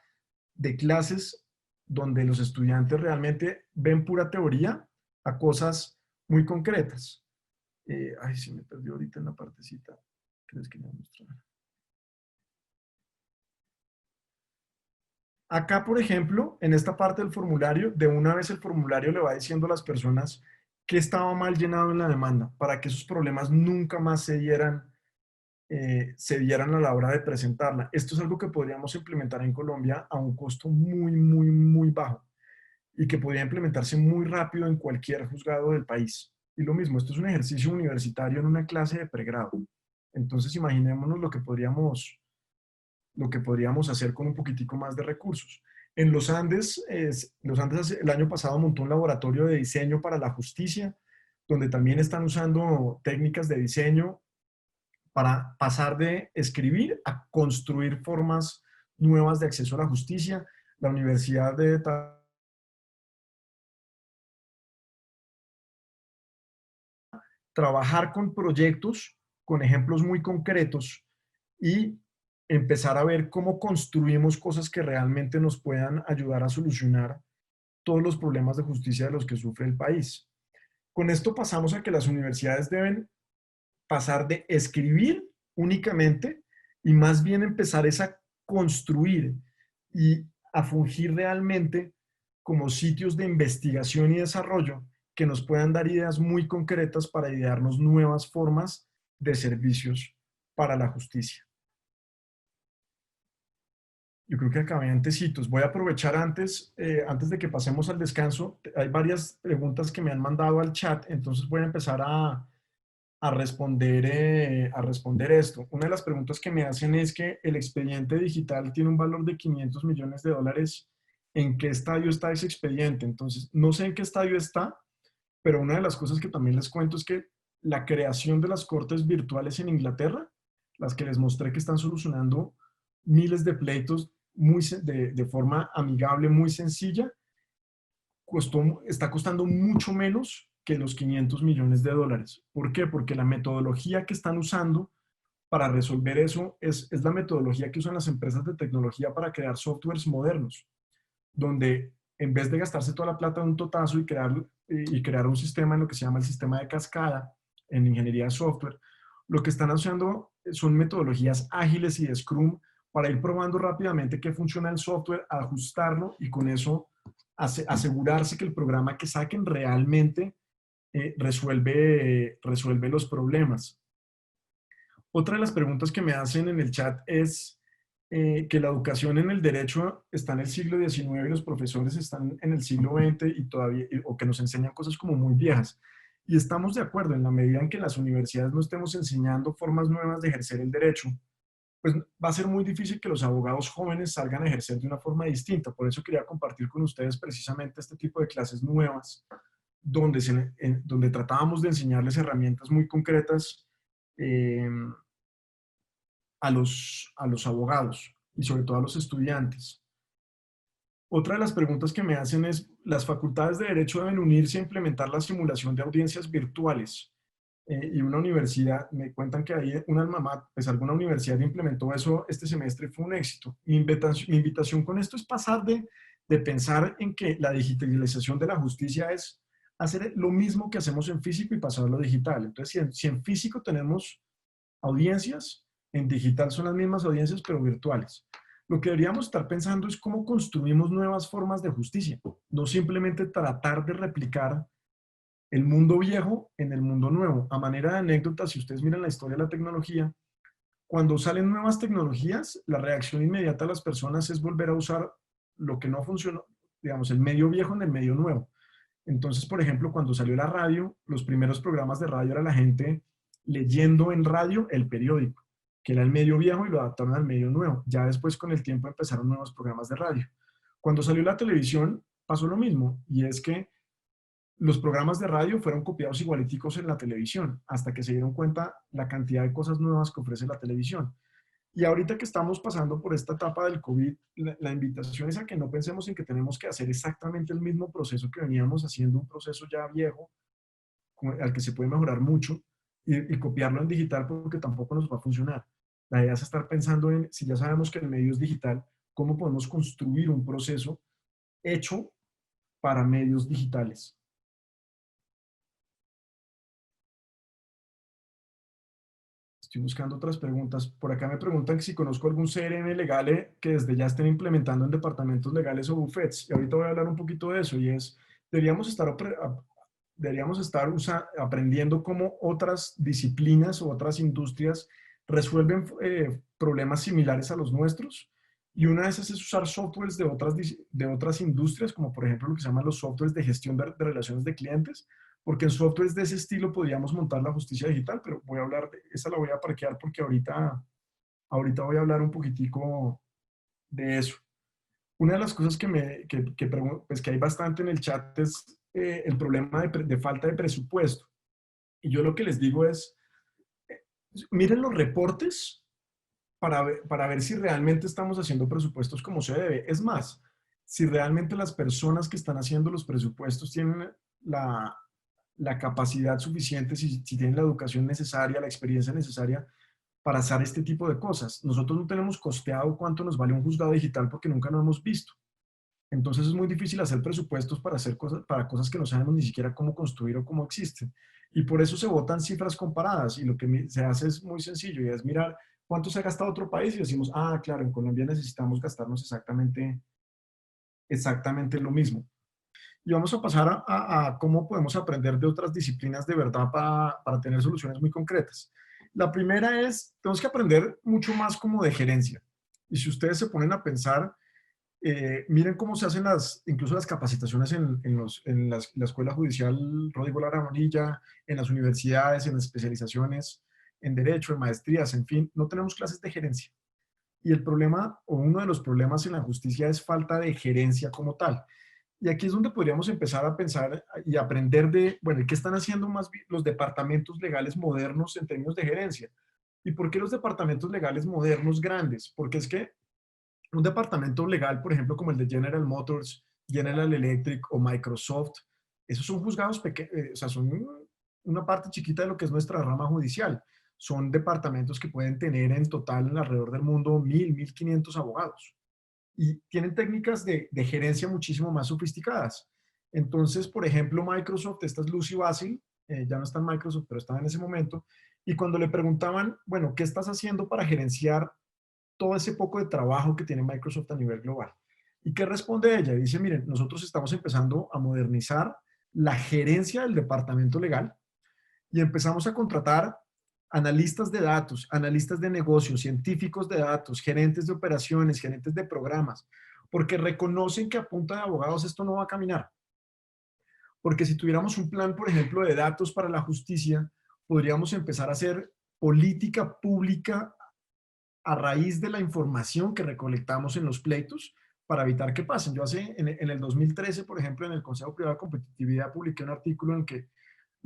de clases donde los estudiantes realmente ven pura teoría a cosas muy concretas. Ay, se me perdió ahorita en la partecita que les quería mostrar. Acá, por ejemplo, en esta parte del formulario, de una vez el formulario le va diciendo a las personas qué estaba mal llenado en la demanda, para que esos problemas nunca más se dieran a la hora de presentarla. Esto es algo que podríamos implementar en Colombia a un costo muy, muy, muy bajo y que podría implementarse muy rápido en cualquier juzgado del país. Y lo mismo, esto es un ejercicio universitario en una clase de pregrado. Entonces, imaginémonos lo que podríamos hacer con un poquitico más de recursos. En los Andes, el año pasado montó un laboratorio de diseño para la justicia, donde también están usando técnicas de diseño para pasar de escribir a construir formas nuevas de acceso a la justicia. La Universidad de trabajar con proyectos, con ejemplos muy concretos y empezar a ver cómo construimos cosas que realmente nos puedan ayudar a solucionar todos los problemas de justicia de los que sufre el país. Con esto pasamos a que las universidades deben pasar de escribir únicamente y más bien empezar es a construir y a fungir realmente como sitios de investigación y desarrollo que nos puedan dar ideas muy concretas para idearnos nuevas formas de servicios para la justicia. Yo creo que acabé antecitos. Voy a aprovechar antes de que pasemos al descanso. Hay varias preguntas que me han mandado al chat, entonces voy a empezar a responder esto. Una de las preguntas que me hacen es que el expediente digital tiene un valor de 500 millones de dólares. ¿En qué estadio está ese expediente? Entonces, no sé en qué estadio está, pero una de las cosas que también les cuento es que la creación de las cortes virtuales en Inglaterra, las que les mostré que están solucionando miles de pleitos de forma amigable, muy sencilla, está costando mucho menos que los 500 millones de dólares. ¿Por qué? Porque la metodología que están usando para resolver eso es la metodología que usan las empresas de tecnología para crear softwares modernos, donde en vez de gastarse toda la plata de un totazo y crear un sistema en lo que se llama el sistema de cascada en ingeniería de software, lo que están haciendo son metodologías ágiles y de Scrum para ir probando rápidamente qué funciona el software, ajustarlo y con eso asegurarse que el programa que saquen realmente resuelve los problemas. Otra de las preguntas que me hacen en el chat es que la educación en el derecho está en el siglo XIX y los profesores están en el siglo XX y todavía, o que nos enseñan cosas como muy viejas. Y estamos de acuerdo, en la medida en que las universidades no estemos enseñando formas nuevas de ejercer el derecho, pues va a ser muy difícil que los abogados jóvenes salgan a ejercer de una forma distinta. Por eso quería compartir con ustedes precisamente este tipo de clases nuevas, donde tratábamos de enseñarles herramientas muy concretas eh, a los abogados y sobre todo a los estudiantes. Otra de las preguntas que me hacen es, ¿las facultades de Derecho deben unirse a implementar la simulación de audiencias virtuales? Y una universidad, me cuentan que hay una alma mater, pues alguna universidad implementó eso este semestre y fue un éxito. Mi invitación con esto es pasar de pensar en que la digitalización de la justicia es hacer lo mismo que hacemos en físico y pasarlo a digital. Entonces, si en físico tenemos audiencias, en digital son las mismas audiencias, pero virtuales. Lo que deberíamos estar pensando es cómo construimos nuevas formas de justicia, no simplemente tratar de replicar el mundo viejo en el mundo nuevo. A manera de anécdota, si ustedes miran la historia de la tecnología, cuando salen nuevas tecnologías, la reacción inmediata de las personas es volver a usar lo que no funcionó, digamos, el medio viejo en el medio nuevo. Entonces, por ejemplo, cuando salió la radio, los primeros programas de radio era la gente leyendo en radio el periódico, que era el medio viejo y lo adaptaron al medio nuevo. Ya después, con el tiempo, empezaron nuevos programas de radio. Cuando salió la televisión, pasó lo mismo, y es que los programas de radio fueron copiados igualiticos en la televisión, hasta que se dieron cuenta la cantidad de cosas nuevas que ofrece la televisión. Y ahorita que estamos pasando por esta etapa del COVID, la invitación es a que no pensemos en que tenemos que hacer exactamente el mismo proceso que veníamos haciendo, un proceso ya viejo, al que se puede mejorar mucho, y copiarlo en digital porque tampoco nos va a funcionar. La idea es estar pensando en, si ya sabemos que el medio es digital, cómo podemos construir un proceso hecho para medios digitales. Estoy buscando otras preguntas. Por acá me preguntan que si conozco algún CRM legal que desde ya estén implementando en departamentos legales o bufetes. Y ahorita voy a hablar un poquito de eso. Y es, deberíamos estar, deberíamos estar aprendiendo cómo otras disciplinas o otras industrias resuelven problemas similares a los nuestros. Y una de esas es usar softwares de otras industrias, como por ejemplo lo que se llaman los softwares de gestión de relaciones de clientes, porque en softwares de ese estilo podríamos montar la justicia digital, pero voy a hablar de, esa la voy a parquear porque ahorita voy a hablar un poquitico de eso. Una de las cosas pues que hay bastante en el chat es el problema de falta de presupuesto. Y yo lo que les digo es, miren los reportes para ver si realmente estamos haciendo presupuestos como se debe. Es más, si realmente las personas que están haciendo los presupuestos tienen la, la capacidad suficiente, si tienen la educación necesaria, la experiencia necesaria para hacer este tipo de cosas. Nosotros no tenemos costeado cuánto nos vale un juzgado digital porque nunca lo hemos visto. Entonces es muy difícil hacer presupuestos para hacer cosas, para cosas que no sabemos ni siquiera cómo construir o cómo existen. Y por eso se votan cifras comparadas. Y lo que se hace es muy sencillo y es mirar cuánto se ha gastado otro país y decimos, ah, claro, en Colombia necesitamos gastarnos exactamente lo mismo. Y vamos a pasar a cómo podemos aprender de otras disciplinas de verdad para tener soluciones muy concretas. La primera es, tenemos que aprender mucho más como de gerencia. Y si ustedes se ponen a pensar, miren cómo se hacen incluso las capacitaciones la Escuela Judicial Rodrigo Lara Bonilla, en las universidades, en las especializaciones, en derecho, en maestrías, en fin, no tenemos clases de gerencia. Y el problema, o uno de los problemas en la justicia es falta de gerencia como tal. Y aquí es donde podríamos empezar a pensar y aprender de, bueno, ¿qué están haciendo más los departamentos legales modernos en términos de gerencia? ¿Y por qué los departamentos legales modernos grandes? Porque es que un departamento legal, por ejemplo, como el de General Motors, General Electric o Microsoft, esos son juzgados pequeños, o sea, son una parte chiquita de lo que es nuestra rama judicial. Son departamentos que pueden tener en total alrededor del mundo 1.000, 1.500 abogados y tienen técnicas de gerencia muchísimo más sofisticadas. Entonces, por ejemplo, Microsoft, esta es Lucy Basil, ya no está en Microsoft, pero estaba en ese momento, y cuando le preguntaban, bueno, ¿qué estás haciendo para gerenciar todo ese poco de trabajo que tiene Microsoft a nivel global? ¿Y qué responde ella? Dice, miren, nosotros estamos empezando a modernizar la gerencia del departamento legal y empezamos a contratar analistas de datos, analistas de negocios, científicos de datos, gerentes de operaciones, gerentes de programas, porque reconocen que a punta de abogados esto no va a caminar. Porque si tuviéramos un plan, por ejemplo, de datos para la justicia, podríamos empezar a hacer política pública a raíz de la información que recolectamos en los pleitos para evitar que pasen. Yo en el 2013, por ejemplo, en el Consejo Privado de Competitividad publiqué un artículo en que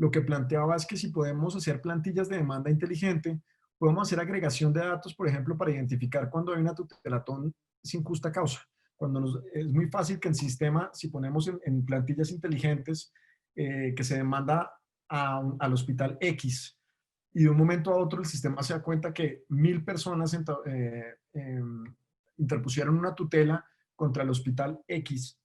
lo que planteaba es que si podemos hacer plantillas de demanda inteligente, podemos hacer agregación de datos, por ejemplo, para identificar cuando hay una tutelatón sin justa causa. Es muy fácil que en sistema, si ponemos en plantillas inteligentes que se demanda al hospital X y de un momento a otro el sistema se da cuenta que 1.000 personas interpusieron una tutela contra el hospital X,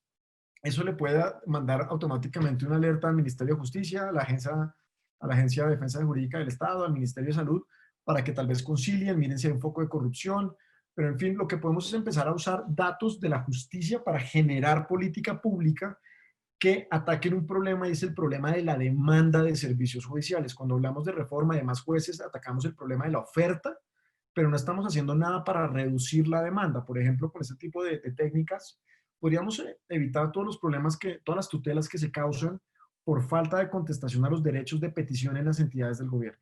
eso le puede mandar automáticamente una alerta al Ministerio de Justicia, a la Agencia de Defensa Jurídica del Estado, al Ministerio de Salud, para que tal vez concilien, miren si hay un foco de corrupción. Pero en fin, lo que podemos es empezar a usar datos de la justicia para generar política pública que ataquen un problema y es el problema de la demanda de servicios judiciales. Cuando hablamos de reforma de más jueces, atacamos el problema de la oferta, pero no estamos haciendo nada para reducir la demanda. Por ejemplo, con este tipo de técnicas, podríamos evitar todos los problemas todas las tutelas que se causan por falta de contestación a los derechos de petición en las entidades del gobierno.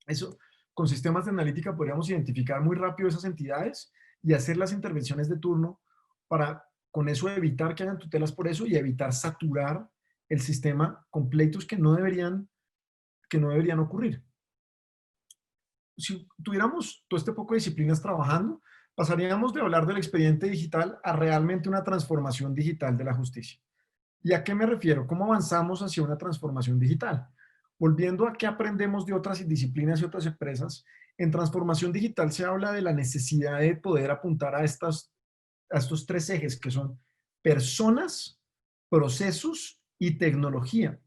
Eso, con sistemas de analítica podríamos identificar muy rápido esas entidades y hacer las intervenciones de turno para con eso evitar que hayan tutelas por eso y evitar saturar el sistema con pleitos que no deberían ocurrir. Si tuviéramos todo este poco de disciplinas trabajando, pasaríamos de hablar del expediente digital a realmente una transformación digital de la justicia. ¿Y a qué me refiero? ¿Cómo avanzamos hacia una transformación digital? Volviendo a qué aprendemos de otras disciplinas y otras empresas, en transformación digital se habla de la necesidad de poder apuntar a estos tres ejes que son personas, procesos y tecnología.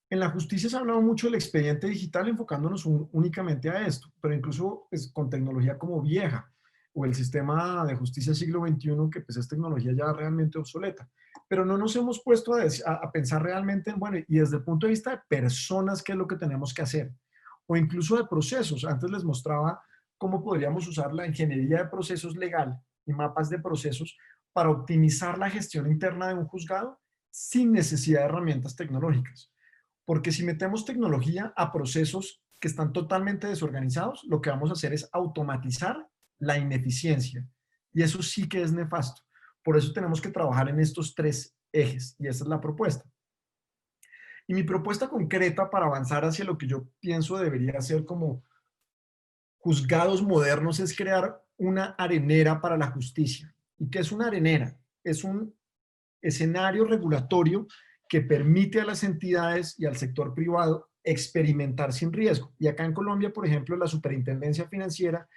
En la justicia se ha hablado mucho del expediente digital enfocándonos únicamente a esto, pero incluso pues, con tecnología como vieja o el sistema de justicia siglo XXI, que pues es tecnología ya realmente obsoleta. Pero no nos hemos puesto a pensar realmente en, bueno, y desde el punto de vista de personas, qué es lo que tenemos que hacer, o incluso de procesos. Antes les mostraba cómo podríamos usar la ingeniería de procesos legal y mapas de procesos para optimizar la gestión interna de un juzgado sin necesidad de herramientas tecnológicas. Porque si metemos tecnología a procesos que están totalmente desorganizados, lo que vamos a hacer es automatizar la ineficiencia. Y eso sí que es nefasto. Por eso tenemos que trabajar en estos tres ejes. Y esa es la propuesta. Y mi propuesta concreta para avanzar hacia lo que yo pienso debería ser como juzgados modernos es crear una arenera para la justicia. ¿Y qué es una arenera? Es un escenario regulatorio que permite a las entidades y al sector privado experimentar sin riesgo. Y acá en Colombia, por ejemplo, la Superintendencia Financiera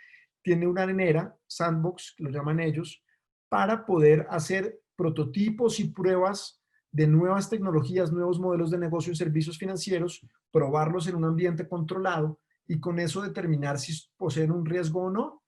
tiene una arenera, sandbox, lo llaman ellos, para poder hacer prototipos y pruebas de nuevas tecnologías, nuevos modelos de negocio y servicios financieros, probarlos en un ambiente controlado y con eso determinar si poseen un riesgo o no,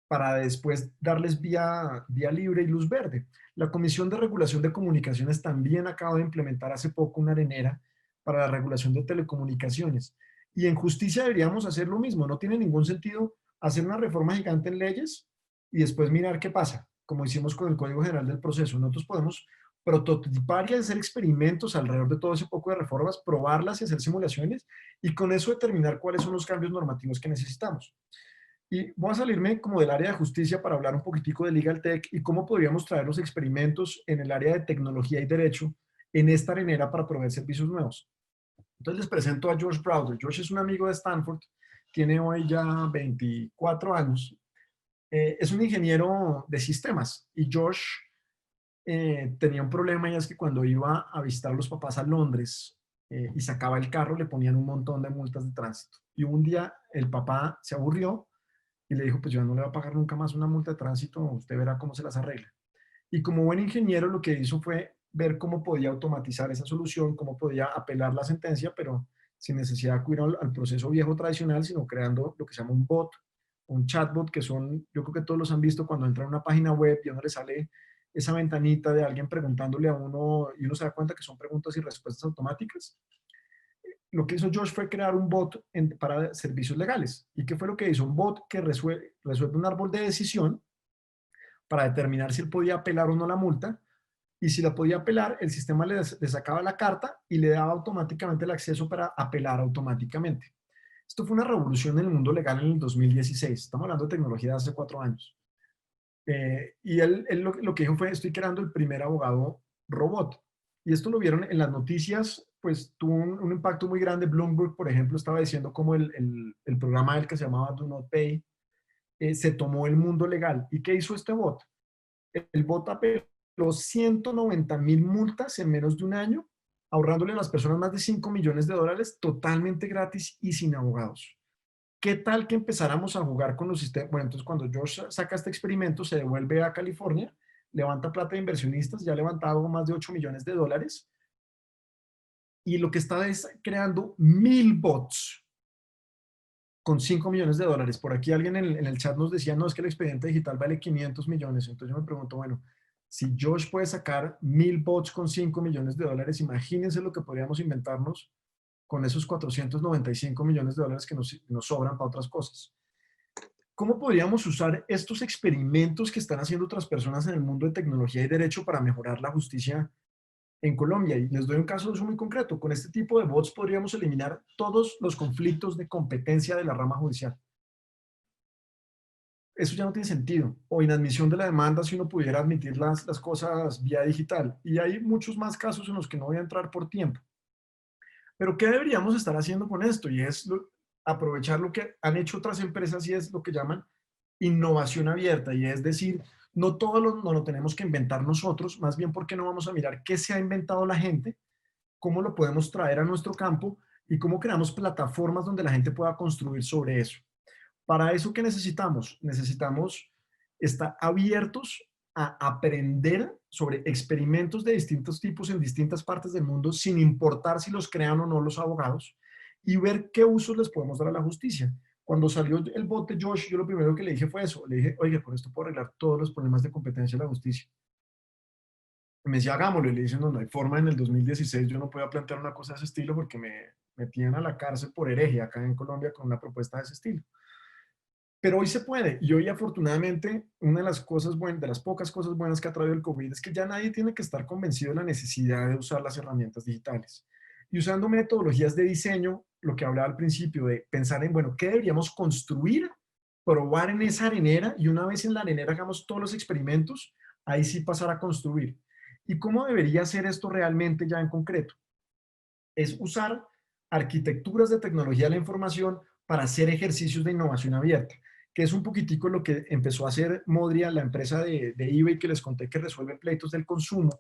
para después darles vía libre y luz verde. La Comisión de Regulación de Comunicaciones también acaba de implementar hace poco una arenera para la regulación de telecomunicaciones. Y en justicia deberíamos hacer lo mismo. No tiene ningún sentido hacer una reforma gigante en leyes y después mirar qué pasa, como hicimos con el Código General del Proceso. Nosotros podemos prototipar y hacer experimentos alrededor de todo ese poco de reformas, probarlas y hacer simulaciones y con eso determinar cuáles son los cambios normativos que necesitamos. Y voy a salirme como del área de justicia para hablar un poquitico de Legal Tech y cómo podríamos traer los experimentos en el área de tecnología y derecho en esta arenera para proveer servicios nuevos. Entonces les presento a George Browder. George es un amigo de Stanford, tiene hoy ya 24 años. Es un ingeniero de sistemas y George tenía un problema y es que cuando iba a visitar a los papás a Londres y sacaba el carro le ponían un montón de multas de tránsito. Y un día el papá se aburrió y le dijo, pues yo no le voy a pagar nunca más una multa de tránsito, usted verá cómo se las arregla. Y como buen ingeniero lo que hizo fue ver cómo podía automatizar esa solución, cómo podía apelar la sentencia, pero sin necesidad de acudir al proceso viejo tradicional, sino creando lo que se llama un bot, un chatbot, que son, yo creo que todos los han visto cuando entran a una página web y a uno le sale esa ventanita de alguien preguntándole a uno y uno se da cuenta que son preguntas y respuestas automáticas. Lo que hizo Josh fue crear un bot para servicios legales. ¿Y qué fue lo que hizo? Un bot que resuelve un árbol de decisión para determinar si él podía apelar o no la multa. Y si la podía apelar, el sistema le sacaba la carta y le daba automáticamente el acceso para apelar automáticamente. Esto fue una revolución en el mundo legal en el 2016. Estamos hablando de tecnología de hace 4 años. Y él lo que dijo fue, estoy creando el primer abogado robot. Y esto lo vieron en las noticias, pues tuvo un impacto muy grande. Bloomberg, por ejemplo, estaba diciendo cómo el programa del que se llamaba Do Not Pay se tomó el mundo legal. ¿Y qué hizo este bot? El bot apeló 190.000 multas en menos de un año, ahorrándole a las personas más de 5 millones de dólares totalmente gratis y sin abogados. ¿Qué tal que empezáramos a jugar con los sistemas? Bueno, entonces cuando George saca este experimento, se devuelve a California, levanta plata de inversionistas, ya ha levantado más de 8 millones de dólares, y lo que está es creando 1000 bots con 5 millones de dólares. Por aquí alguien en el chat nos decía, no, es que el expediente digital vale 500 millones. Entonces yo me pregunto, bueno, si Josh puede sacar 1000 bots con 5 millones de dólares, imagínense lo que podríamos inventarnos con esos 495 millones de dólares que nos sobran para otras cosas. ¿Cómo podríamos usar estos experimentos que están haciendo otras personas en el mundo de tecnología y derecho para mejorar la justicia en Colombia? Y les doy un caso de uso muy concreto. Con este tipo de bots podríamos eliminar todos los conflictos de competencia de la rama judicial. Eso ya no tiene sentido. O inadmisión de la demanda si uno pudiera admitir las cosas vía digital. Y hay muchos más casos en los que no voy a entrar por tiempo. Pero ¿qué deberíamos estar haciendo con esto? Y es aprovechar lo que han hecho otras empresas y es lo que llaman innovación abierta. Y es decir, no todo no lo tenemos que inventar nosotros, más bien porque no vamos a mirar qué se ha inventado la gente, cómo lo podemos traer a nuestro campo y cómo creamos plataformas donde la gente pueda construir sobre eso. Para eso, ¿qué necesitamos? Necesitamos estar abiertos a aprender sobre experimentos de distintos tipos en distintas partes del mundo, sin importar si los crean o no los abogados, y ver qué usos les podemos dar a la justicia. Cuando salió el bot de Josh, yo lo primero que le dije fue eso. Le dije, oye, con esto puedo arreglar todos los problemas de competencia de la justicia. Y me decía, hagámoslo. Y le dije, no, no hay forma, en el 2016 yo no podía plantear una cosa de ese estilo porque me metían a la cárcel por hereje acá en Colombia con una propuesta de ese estilo. Pero hoy se puede. Y hoy, afortunadamente, una de las cosas buenas, de las pocas cosas buenas que ha traído el COVID es que ya nadie tiene que estar convencido de la necesidad de usar las herramientas digitales. Y usando metodologías de diseño, lo que hablaba al principio, de pensar en, bueno, ¿qué deberíamos construir? Probar en esa arenera y una vez en la arenera hagamos todos los experimentos, ahí sí pasar a construir. ¿Y cómo debería ser esto realmente ya en concreto? Es usar arquitecturas de tecnología de la información para hacer ejercicios de innovación abierta, que es un poquitico lo que empezó a hacer Modria, la empresa de eBay que les conté que resuelve pleitos del consumo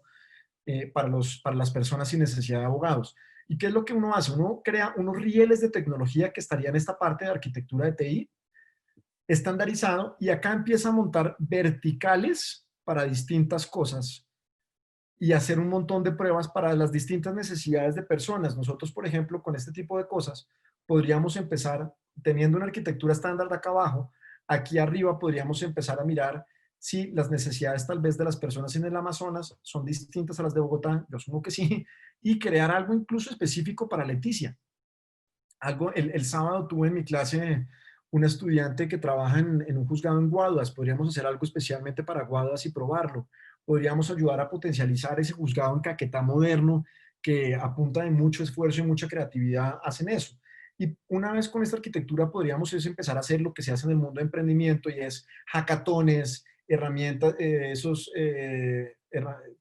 para las personas sin necesidad de abogados. ¿Y qué es lo que uno hace? Uno crea unos rieles de tecnología que estarían en esta parte de arquitectura de TI, estandarizado, y acá empieza a montar verticales para distintas cosas y hacer un montón de pruebas para las distintas necesidades de personas. Nosotros, por ejemplo, con este tipo de cosas, podríamos empezar teniendo una arquitectura estándar de acá abajo. Aquí arriba podríamos empezar a mirar si las necesidades tal vez de las personas en el Amazonas son distintas a las de Bogotá, yo asumo que sí, y crear algo incluso específico para Leticia. El sábado tuve en mi clase una estudiante que trabaja en un juzgado en Guaduas. Podríamos hacer algo especialmente para Guaduas y probarlo. Podríamos ayudar a potencializar ese juzgado en Caquetá moderno que a punta de mucho esfuerzo y mucha creatividad hacen eso. Y una vez con esta arquitectura podríamos empezar a hacer lo que se hace en el mundo de emprendimiento y es hackatones, herramientas,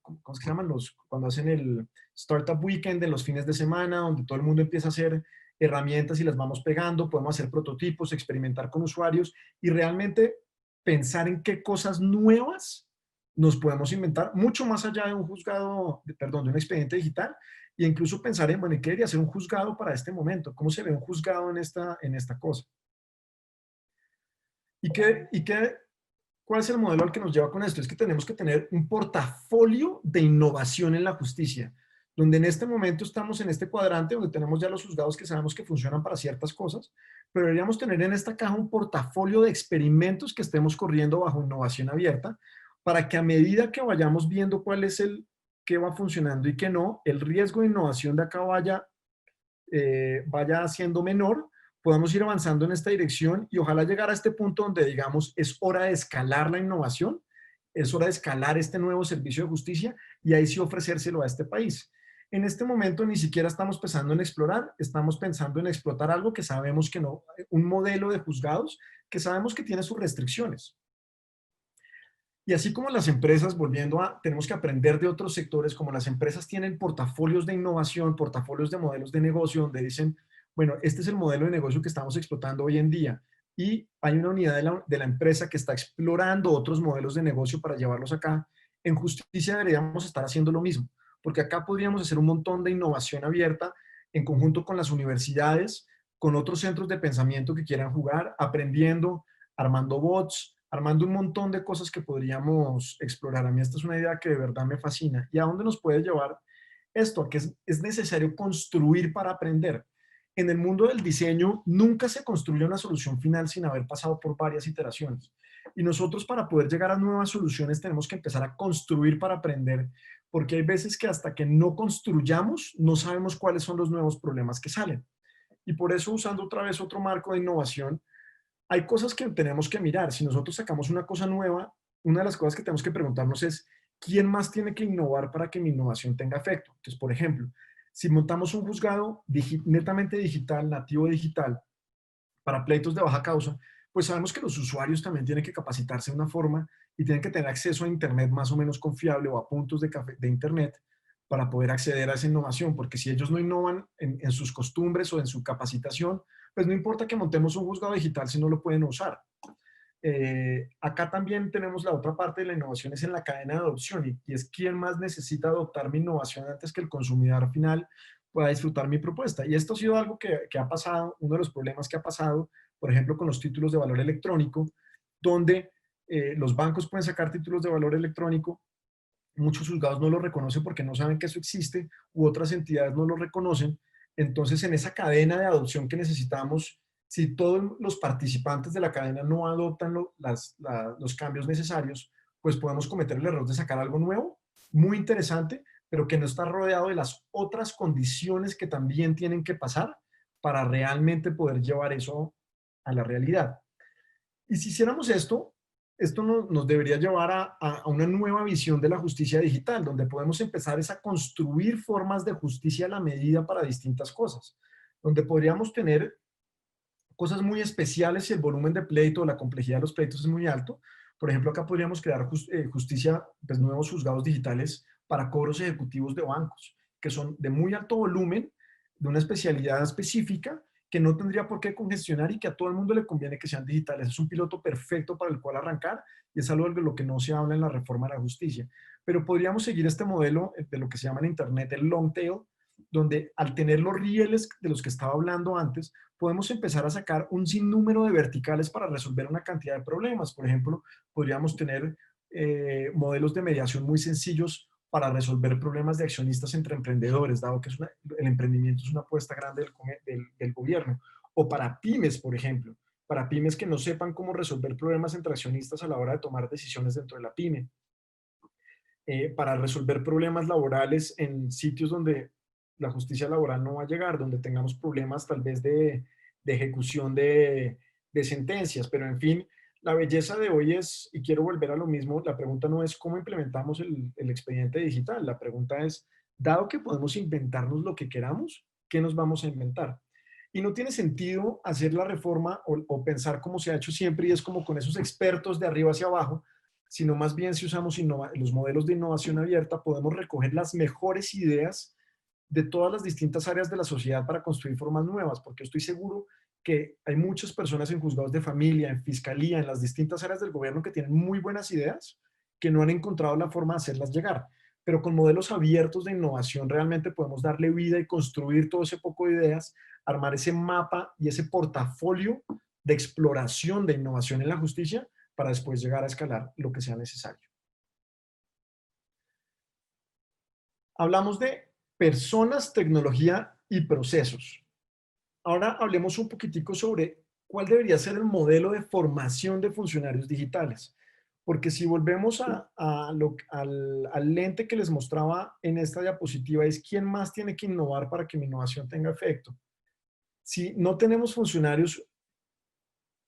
¿cómo se llaman? Cuando hacen el Startup Weekend de los fines de semana, donde todo el mundo empieza a hacer herramientas y las vamos pegando, podemos hacer prototipos, experimentar con usuarios y realmente pensar en qué cosas nuevas nos podemos inventar, mucho más allá de un juzgado, perdón, de un expediente digital, e incluso pensar en, bueno, ¿qué debería ser un juzgado para este momento? ¿Cómo se ve un juzgado en esta cosa? ¿Y cuál es el modelo al que nos lleva con esto? Es que tenemos que tener un portafolio de innovación en la justicia, donde en este momento estamos en este cuadrante donde tenemos ya los juzgados que sabemos que funcionan para ciertas cosas, pero deberíamos tener en esta caja un portafolio de experimentos que estemos corriendo bajo innovación abierta, para que a medida que vayamos viendo cuál es el que va funcionando y que no, el riesgo de innovación de acá vaya siendo menor, podamos ir avanzando en esta dirección y ojalá llegar a este punto donde digamos es hora de escalar la innovación, es hora de escalar este nuevo servicio de justicia y ahí sí ofrecérselo a este país. En este momento ni siquiera estamos pensando en explorar, estamos pensando en explotar algo que sabemos que no, un modelo de juzgados que sabemos que tiene sus restricciones. Y así como las empresas, tenemos que aprender de otros sectores, como las empresas tienen portafolios de innovación, portafolios de modelos de negocio, donde dicen, bueno, este es el modelo de negocio que estamos explotando hoy en día. Y hay una unidad de la empresa que está explorando otros modelos de negocio para llevarlos acá. En justicia deberíamos estar haciendo lo mismo, porque acá podríamos hacer un montón de innovación abierta en conjunto con las universidades, con otros centros de pensamiento que quieran jugar, aprendiendo, armando bots, armando un montón de cosas que podríamos explorar. A mí esta es una idea que de verdad me fascina. ¿Y a dónde nos puede llevar esto? A que es necesario construir para aprender. En el mundo del diseño nunca se construye una solución final sin haber pasado por varias iteraciones. Y nosotros para poder llegar a nuevas soluciones tenemos que empezar a construir para aprender, porque hay veces que hasta que no construyamos no sabemos cuáles son los nuevos problemas que salen. Y por eso, usando otra vez otro marco de innovación, hay cosas que tenemos que mirar. Si nosotros sacamos una cosa nueva, una de las cosas que tenemos que preguntarnos es, ¿quién más tiene que innovar para que mi innovación tenga efecto? Entonces, por ejemplo, si montamos un juzgado netamente digital, nativo digital, para pleitos de baja causa, pues sabemos que los usuarios también tienen que capacitarse de una forma y tienen que tener acceso a Internet más o menos confiable o a puntos de Internet para poder acceder a esa innovación, porque si ellos no innovan en sus costumbres o en su capacitación, pues no importa que montemos un juzgado digital si no lo pueden usar. Acá también tenemos la otra parte de la innovación, es en la cadena de adopción, y es quién más necesita adoptar mi innovación antes que el consumidor final pueda disfrutar mi propuesta. Y esto ha sido algo que ha pasado, uno de los problemas que ha pasado, por ejemplo, con los títulos de valor electrónico, donde los bancos pueden sacar títulos de valor electrónico muchos juzgados no lo reconocen porque no saben que eso existe, u otras entidades no lo reconocen. Entonces, en esa cadena de adopción que necesitamos, si todos los participantes de la cadena no adoptan los cambios necesarios, pues podemos cometer el error de sacar algo nuevo, muy interesante, pero que no está rodeado de las otras condiciones que también tienen que pasar para realmente poder llevar eso a la realidad. Y si hiciéramos esto, esto nos debería llevar a una nueva visión de la justicia digital, donde podemos empezar es a construir formas de justicia a la medida para distintas cosas, donde podríamos tener cosas muy especiales si el volumen de pleito o la complejidad de los pleitos es muy alto. Por ejemplo, acá podríamos crear justicia, pues nuevos juzgados digitales para cobros ejecutivos de bancos, que son de muy alto volumen, de una especialidad específica, que no tendría por qué congestionar y que a todo el mundo le conviene que sean digitales. Es un piloto perfecto para el cual arrancar y es algo de lo que no se habla en la reforma de la justicia. Pero podríamos seguir este modelo de lo que se llama en Internet el long tail, donde al tener los rieles de los que estaba hablando antes, podemos empezar a sacar un sinnúmero de verticales para resolver una cantidad de problemas. Por ejemplo, podríamos tener modelos de mediación muy sencillos para resolver problemas de accionistas entre emprendedores, dado que el emprendimiento es una apuesta grande del gobierno. O para pymes, por ejemplo, para pymes que no sepan cómo resolver problemas entre accionistas a la hora de tomar decisiones dentro de la pyme. Para resolver problemas laborales en sitios donde la justicia laboral no va a llegar, donde tengamos problemas tal vez de ejecución de sentencias, pero en fin, la belleza de hoy es, y quiero volver a lo mismo, la pregunta no es cómo implementamos el expediente digital, la pregunta es, dado que podemos inventarnos lo que queramos, ¿qué nos vamos a inventar? Y no tiene sentido hacer la reforma o pensar como se ha hecho siempre y es como con esos expertos de arriba hacia abajo, sino más bien si usamos los modelos de innovación abierta, podemos recoger las mejores ideas de todas las distintas áreas de la sociedad para construir formas nuevas, porque estoy seguro que hay muchas personas en juzgados de familia, en fiscalía, en las distintas áreas del gobierno que tienen muy buenas ideas, que no han encontrado la forma de hacerlas llegar. Pero con modelos abiertos de innovación realmente podemos darle vida y construir todo ese poco de ideas, armar ese mapa y ese portafolio de exploración de innovación en la justicia para después llegar a escalar lo que sea necesario. Hablamos de personas, tecnología y procesos. Ahora hablemos un poquitico sobre cuál debería ser el modelo de formación de funcionarios digitales. Porque si volvemos al lente que les mostraba en esta diapositiva, es quién más tiene que innovar para que mi innovación tenga efecto. Si no tenemos funcionarios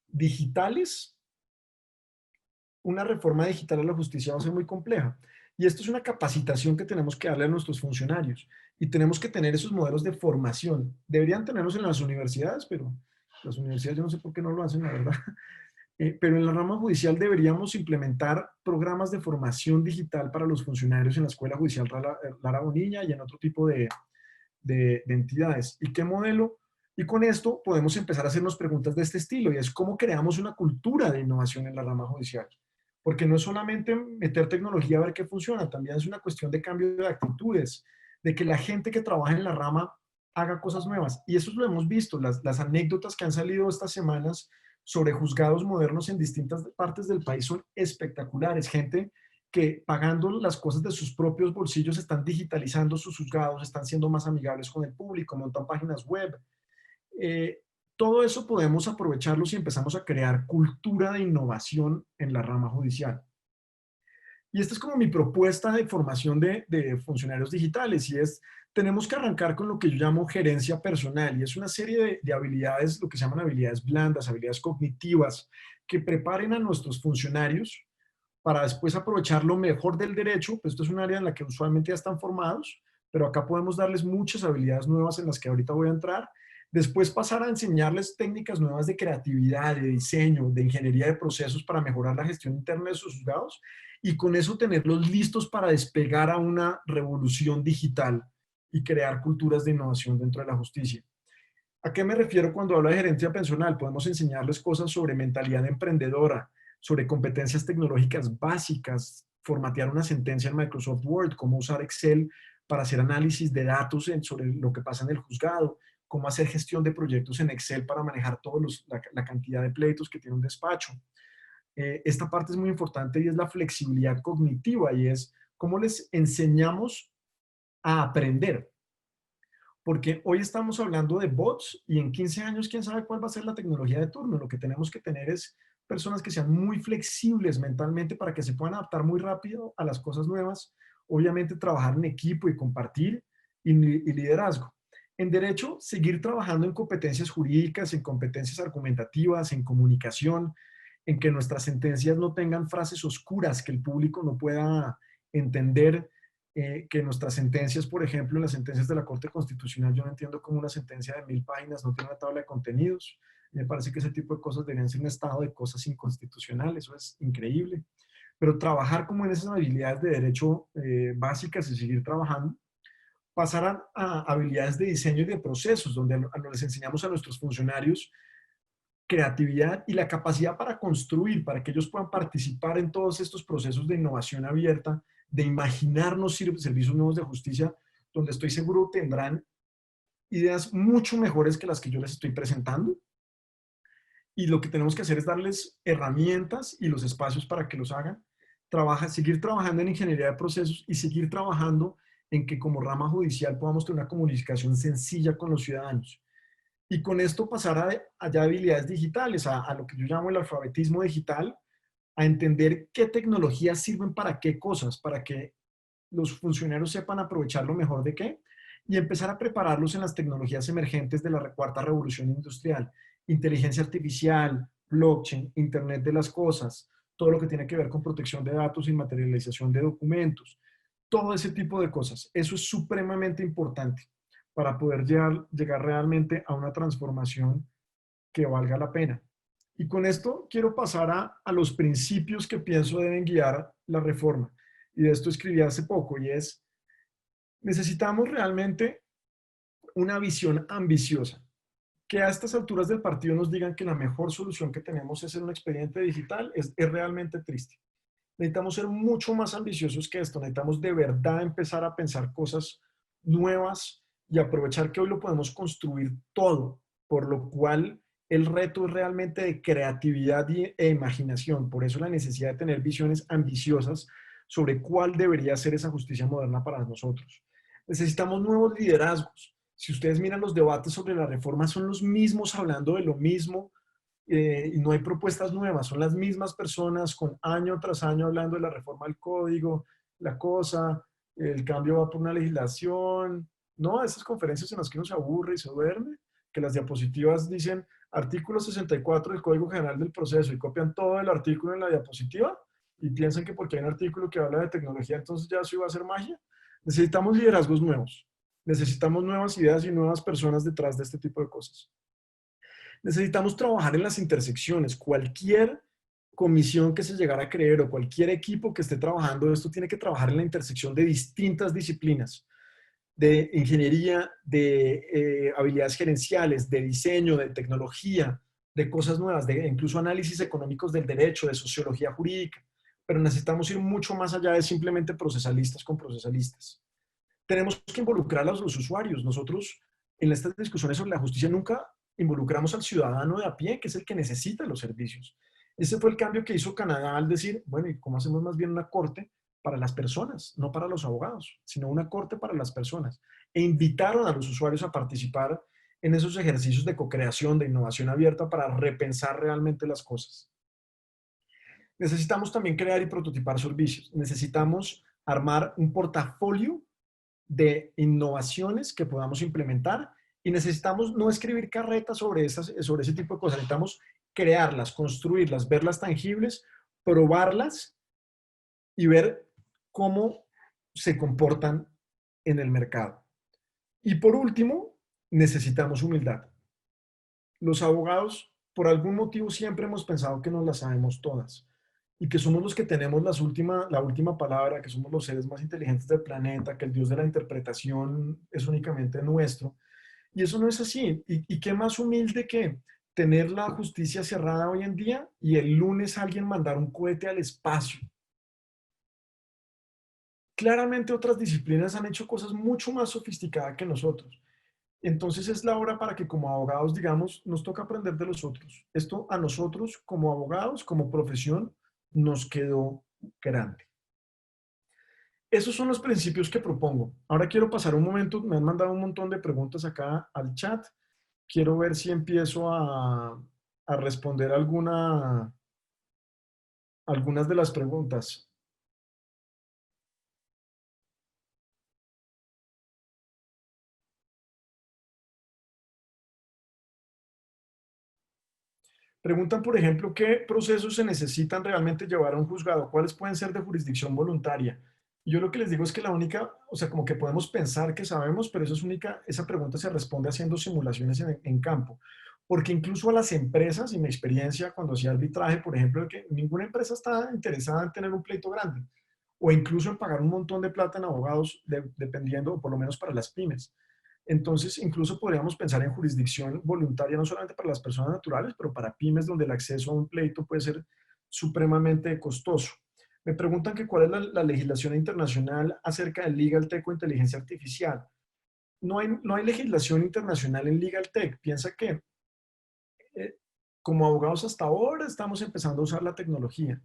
digitales, una reforma digital a la justicia va a ser muy compleja. Y esto es una capacitación que tenemos que darle a nuestros funcionarios. Y tenemos que tener esos modelos de formación. Deberían tenerlos en las universidades, pero las universidades yo no sé por qué no lo hacen, la verdad. Pero en la rama judicial deberíamos implementar programas de formación digital para los funcionarios en la Escuela Judicial Lara Bonilla y en otro tipo de entidades. ¿Y qué modelo? Y con esto podemos empezar a hacernos preguntas de este estilo, y es cómo creamos una cultura de innovación en la rama judicial. Porque no es solamente meter tecnología a ver qué funciona, también es una cuestión de cambio de actitudes, de que la gente que trabaja en la rama haga cosas nuevas. Y eso lo hemos visto, las anécdotas que han salido estas semanas sobre juzgados modernos en distintas partes del país son espectaculares. Gente que pagando las cosas de sus propios bolsillos están digitalizando sus juzgados, están siendo más amigables con el público, montan páginas web. Eh, Todo eso podemos aprovecharlo si empezamos a crear cultura de innovación en la rama judicial. Y esta es como mi propuesta de formación de funcionarios digitales y es, tenemos que arrancar con lo que yo llamo gerencia personal y es una serie de habilidades, lo que se llaman habilidades blandas, habilidades cognitivas, que preparen a nuestros funcionarios para después aprovechar lo mejor del derecho, pues esto es un área en la que usualmente ya están formados, pero acá podemos darles muchas habilidades nuevas en las que ahorita voy a entrar. Después pasar a enseñarles técnicas nuevas de creatividad, de diseño, de ingeniería de procesos para mejorar la gestión interna de sus juzgados y con eso tenerlos listos para despegar a una revolución digital y crear culturas de innovación dentro de la justicia. ¿A qué me refiero cuando hablo de gerencia personal? Podemos enseñarles cosas sobre mentalidad emprendedora, sobre competencias tecnológicas básicas, formatear una sentencia en Microsoft Word, cómo usar Excel para hacer análisis de datos sobre lo que pasa en el juzgado, cómo hacer gestión de proyectos en Excel para manejar la cantidad de pleitos que tiene un despacho. Esta parte es muy importante y es la flexibilidad cognitiva y es cómo les enseñamos a aprender. Porque hoy estamos hablando de bots y en 15 años, quién sabe cuál va a ser la tecnología de turno. Lo que tenemos que tener es personas que sean muy flexibles mentalmente para que se puedan adaptar muy rápido a las cosas nuevas. Obviamente trabajar en equipo y compartir y liderazgo. En derecho, seguir trabajando en competencias jurídicas, en competencias argumentativas, en comunicación, en que nuestras sentencias no tengan frases oscuras que el público no pueda entender, que nuestras sentencias, por ejemplo, en las sentencias de la Corte Constitucional, yo no entiendo cómo una sentencia de 1000 páginas no tiene una tabla de contenidos. Me parece que ese tipo de cosas deberían ser un estado de cosas inconstitucionales, eso es increíble. Pero trabajar como en esas habilidades de derecho básicas y seguir trabajando, pasar a habilidades de diseño y de procesos, donde les enseñamos a nuestros funcionarios creatividad y la capacidad para construir, para que ellos puedan participar en todos estos procesos de innovación abierta, de imaginarnos servicios nuevos de justicia, donde estoy seguro tendrán ideas mucho mejores que las que yo les estoy presentando. Y lo que tenemos que hacer es darles herramientas y los espacios para que los hagan. Seguir trabajando en ingeniería de procesos y seguir trabajando en que como rama judicial podamos tener una comunicación sencilla con los ciudadanos. Y con esto pasar a ya habilidades digitales, a lo que yo llamo el alfabetismo digital, a entender qué tecnologías sirven para qué cosas, para que los funcionarios sepan aprovechar lo mejor de qué, y empezar a prepararlos en las tecnologías emergentes de la cuarta revolución industrial, inteligencia artificial, blockchain, Internet de las cosas, todo lo que tiene que ver con protección de datos y materialización de documentos, todo ese tipo de cosas. Eso es supremamente importante para poder llegar realmente a una transformación que valga la pena. Y con esto quiero pasar a los principios que pienso deben guiar la reforma. Y de esto escribí hace poco, y es, necesitamos realmente una visión ambiciosa. Que a estas alturas del partido nos digan que la mejor solución que tenemos es hacer un expediente digital es realmente triste. Necesitamos ser mucho más ambiciosos que esto. Necesitamos de verdad empezar a pensar cosas nuevas y aprovechar que hoy lo podemos construir todo, por lo cual el reto es realmente de creatividad e imaginación. Por eso la necesidad de tener visiones ambiciosas sobre cuál debería ser esa justicia moderna para nosotros. Necesitamos nuevos liderazgos. Si ustedes miran los debates sobre la reforma, son los mismos hablando de lo mismo, y no hay propuestas nuevas, son las mismas personas con año tras año hablando de la reforma del código, la cosa, el cambio va por una legislación, no, esas conferencias en las que uno se aburre y se duerme, que las diapositivas dicen artículo 64 del Código General del Proceso y copian todo el artículo en la diapositiva y piensan que porque hay un artículo que habla de tecnología, entonces ya eso iba a ser magia. Necesitamos liderazgos nuevos, necesitamos nuevas ideas y nuevas personas detrás de este tipo de cosas. Necesitamos trabajar en las intersecciones. Cualquier comisión que se llegara a creer o cualquier equipo que esté trabajando esto tiene que trabajar en la intersección de distintas disciplinas, de ingeniería, de habilidades gerenciales, de diseño, de tecnología, de cosas nuevas, de incluso análisis económicos del derecho, de sociología jurídica. Pero necesitamos ir mucho más allá de simplemente procesalistas con procesalistas. Tenemos que involucrar a los usuarios. Nosotros en estas discusiones sobre la justicia nunca involucramos al ciudadano de a pie, que es el que necesita los servicios. Ese fue el cambio que hizo Canadá al decir, bueno, ¿y cómo hacemos más bien una corte para las personas, no para los abogados, sino una corte para las personas? E invitaron a los usuarios a participar en esos ejercicios de co-creación, de innovación abierta para repensar realmente las cosas. Necesitamos también crear y prototipar servicios. Necesitamos armar un portafolio de innovaciones que podamos implementar y necesitamos no escribir carretas sobre ese tipo de cosas, necesitamos crearlas, construirlas, verlas tangibles, probarlas y ver cómo se comportan en el mercado. Y por último, necesitamos humildad. Los abogados, por algún motivo, siempre hemos pensado que nos las sabemos todas y que somos los que tenemos la última palabra, que somos los seres más inteligentes del planeta, que el Dios de la interpretación es únicamente nuestro. Y eso no es así. ¿Y qué más humilde que tener la justicia cerrada hoy en día y el lunes alguien mandar un cohete al espacio? Claramente otras disciplinas han hecho cosas mucho más sofisticadas que nosotros. Entonces es la hora para que como abogados, digamos, nos toca aprender de los otros. Esto a nosotros como abogados, como profesión, nos quedó grande. Esos son los principios que propongo. Ahora quiero pasar un momento, me han mandado un montón de preguntas acá al chat. Quiero ver si empiezo a responder algunas de las preguntas. Preguntan, por ejemplo, qué procesos se necesitan realmente llevar a un juzgado, cuáles pueden ser de jurisdicción voluntaria. Yo lo que les digo es que la única, o sea, como que podemos pensar que sabemos, pero eso es única, esa pregunta se responde haciendo simulaciones en campo. Porque incluso a las empresas, y mi experiencia cuando hacía arbitraje, por ejemplo, de que ninguna empresa está interesada en tener un pleito grande, o incluso en pagar un montón de plata en abogados, dependiendo, o por lo menos para las pymes. Entonces, incluso podríamos pensar en jurisdicción voluntaria, no solamente para las personas naturales, pero para pymes, donde el acceso a un pleito puede ser supremamente costoso. Me preguntan que cuál es la legislación internacional acerca del Legal Tech o inteligencia artificial. No hay legislación internacional en Legal Tech. Piensa que eh, como abogados hasta ahora estamos empezando a usar la tecnología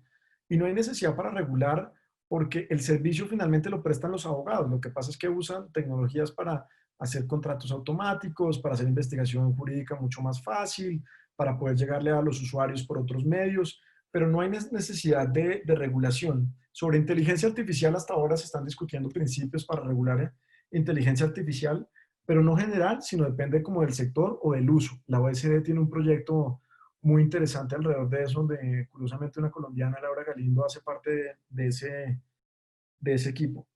y no hay necesidad para regular porque el servicio finalmente lo prestan los abogados. Lo que pasa es que usan tecnologías para hacer contratos automáticos, para hacer investigación jurídica mucho más fácil, para poder llegarle a los usuarios por otros medios, pero no hay necesidad de regulación. Sobre inteligencia artificial hasta ahora se están discutiendo principios para regular inteligencia artificial, pero no general, sino depende como del sector o del uso. La OECD tiene un proyecto muy interesante alrededor de eso, donde curiosamente una colombiana, Laura Galindo, hace parte de ese equipo.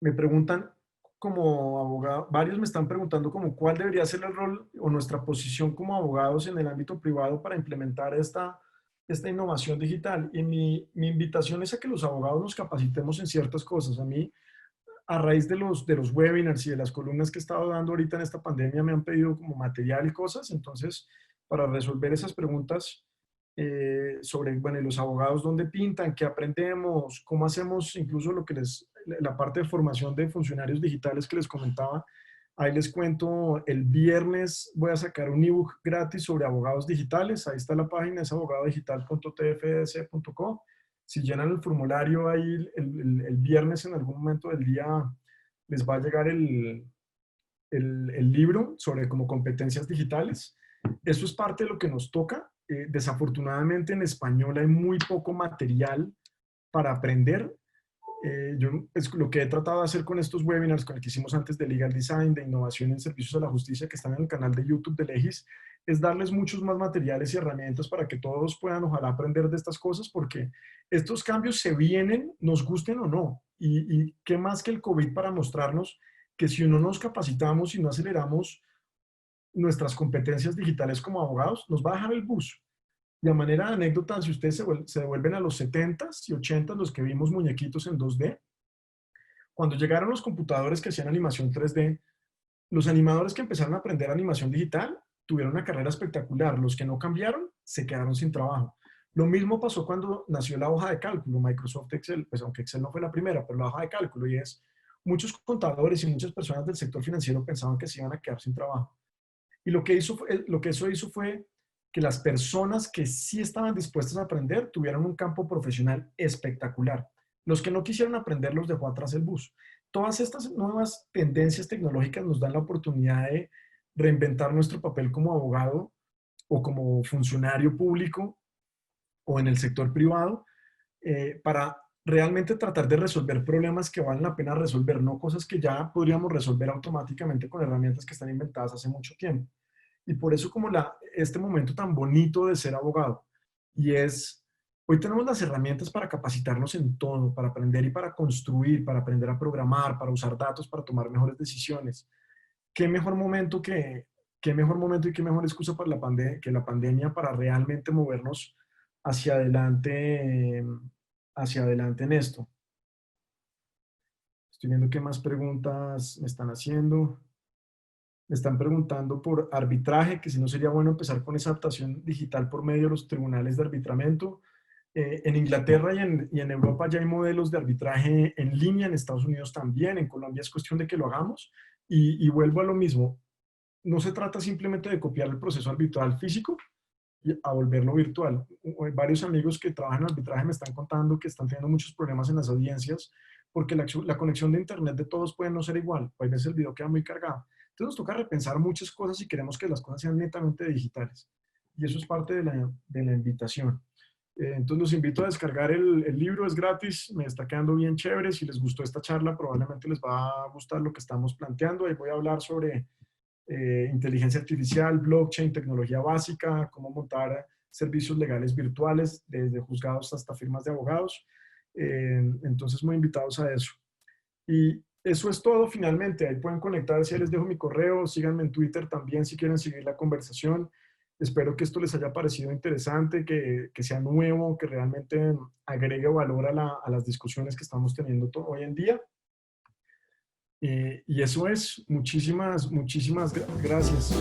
Me preguntan como abogado, varios me están preguntando como cuál debería ser el rol o nuestra posición como abogados en el ámbito privado para implementar esta innovación digital. Y mi invitación es a que los abogados nos capacitemos en ciertas cosas. A mí, a raíz de los webinars y de las columnas que he estado dando ahorita en esta pandemia, me han pedido como material y cosas. Entonces, para resolver esas preguntas sobre, bueno, y los abogados, dónde pintan, qué aprendemos, cómo hacemos, incluso la parte de formación de funcionarios digitales que les comentaba. Ahí les cuento, el viernes voy a sacar un ebook gratis sobre abogados digitales. Ahí está la página, es abogadodigital.tfds.co. Si llenan el formulario ahí el viernes en algún momento del día, les va a llegar el libro sobre como competencias digitales. Eso es parte de lo que nos toca. Desafortunadamente en español hay muy poco material para aprender. Yo es lo que he tratado de hacer con estos webinars, con el que hicimos antes de Legal Design, de innovación en servicios a la justicia, que están en el canal de YouTube de Legis, es darles muchos más materiales y herramientas para que todos puedan, ojalá, aprender de estas cosas, porque estos cambios se vienen, nos gusten o no. Y qué más que el COVID para mostrarnos que si no nos capacitamos y no aceleramos nuestras competencias digitales como abogados, nos va a dejar el bus. De manera de anécdota, si ustedes se devuelven a los 70s y 80s, los que vimos muñequitos en 2D, cuando llegaron los computadores que hacían animación 3D, los animadores que empezaron a aprender animación digital tuvieron una carrera espectacular. Los que no cambiaron se quedaron sin trabajo. Lo mismo pasó cuando nació la hoja de cálculo, Microsoft Excel, pues aunque Excel no fue la primera, pero la hoja de cálculo, y es, muchos contadores y muchas personas del sector financiero pensaban que se iban a quedar sin trabajo. Y lo que eso hizo fue que las personas que sí estaban dispuestas a aprender tuvieran un campo profesional espectacular. Los que no quisieron aprender los dejó atrás el bus. Todas estas nuevas tendencias tecnológicas nos dan la oportunidad de reinventar nuestro papel como abogado o como funcionario público o en el sector privado para realmente tratar de resolver problemas que valen la pena resolver, no cosas que ya podríamos resolver automáticamente con herramientas que están inventadas hace mucho tiempo. Y por eso como este momento tan bonito de ser abogado, y es, hoy tenemos las herramientas para capacitarnos en todo, para aprender y para construir, para aprender a programar, para usar datos, para tomar mejores decisiones. ¿Qué mejor momento qué mejor momento y qué mejor excusa para que la pandemia para realmente movernos hacia adelante, hacia adelante en esto? Estoy viendo qué más preguntas me están haciendo. Me están preguntando por arbitraje, que si no sería bueno empezar con esa adaptación digital por medio de los tribunales de arbitramiento. En Inglaterra y en Europa ya hay modelos de arbitraje en línea, en Estados Unidos también, en Colombia es cuestión de que lo hagamos. Y vuelvo a lo mismo, no se trata simplemente de copiar el proceso arbitral físico, a volverlo virtual. Varios amigos que trabajan en arbitraje me están contando que están teniendo muchos problemas en las audiencias porque la conexión de internet de todos puede no ser igual. A veces el video queda muy cargado. Entonces nos toca repensar muchas cosas si queremos que las cosas sean netamente digitales. Y eso es parte de la invitación. Entonces los invito a descargar el libro, es gratis, me está quedando bien chévere. Si les gustó esta charla, probablemente les va a gustar lo que estamos planteando. Ahí voy a hablar sobre inteligencia artificial, blockchain, tecnología básica, cómo montar servicios legales virtuales, desde juzgados hasta firmas de abogados. Entonces, muy invitados a eso. Y eso es todo finalmente. Ahí pueden conectarse, ahí les dejo mi correo, síganme en Twitter también si quieren seguir la conversación. Espero que esto les haya parecido interesante, que sea nuevo, que realmente agregue valor a las discusiones que estamos teniendo hoy en día. Y eso es. Muchísimas, muchísimas gracias.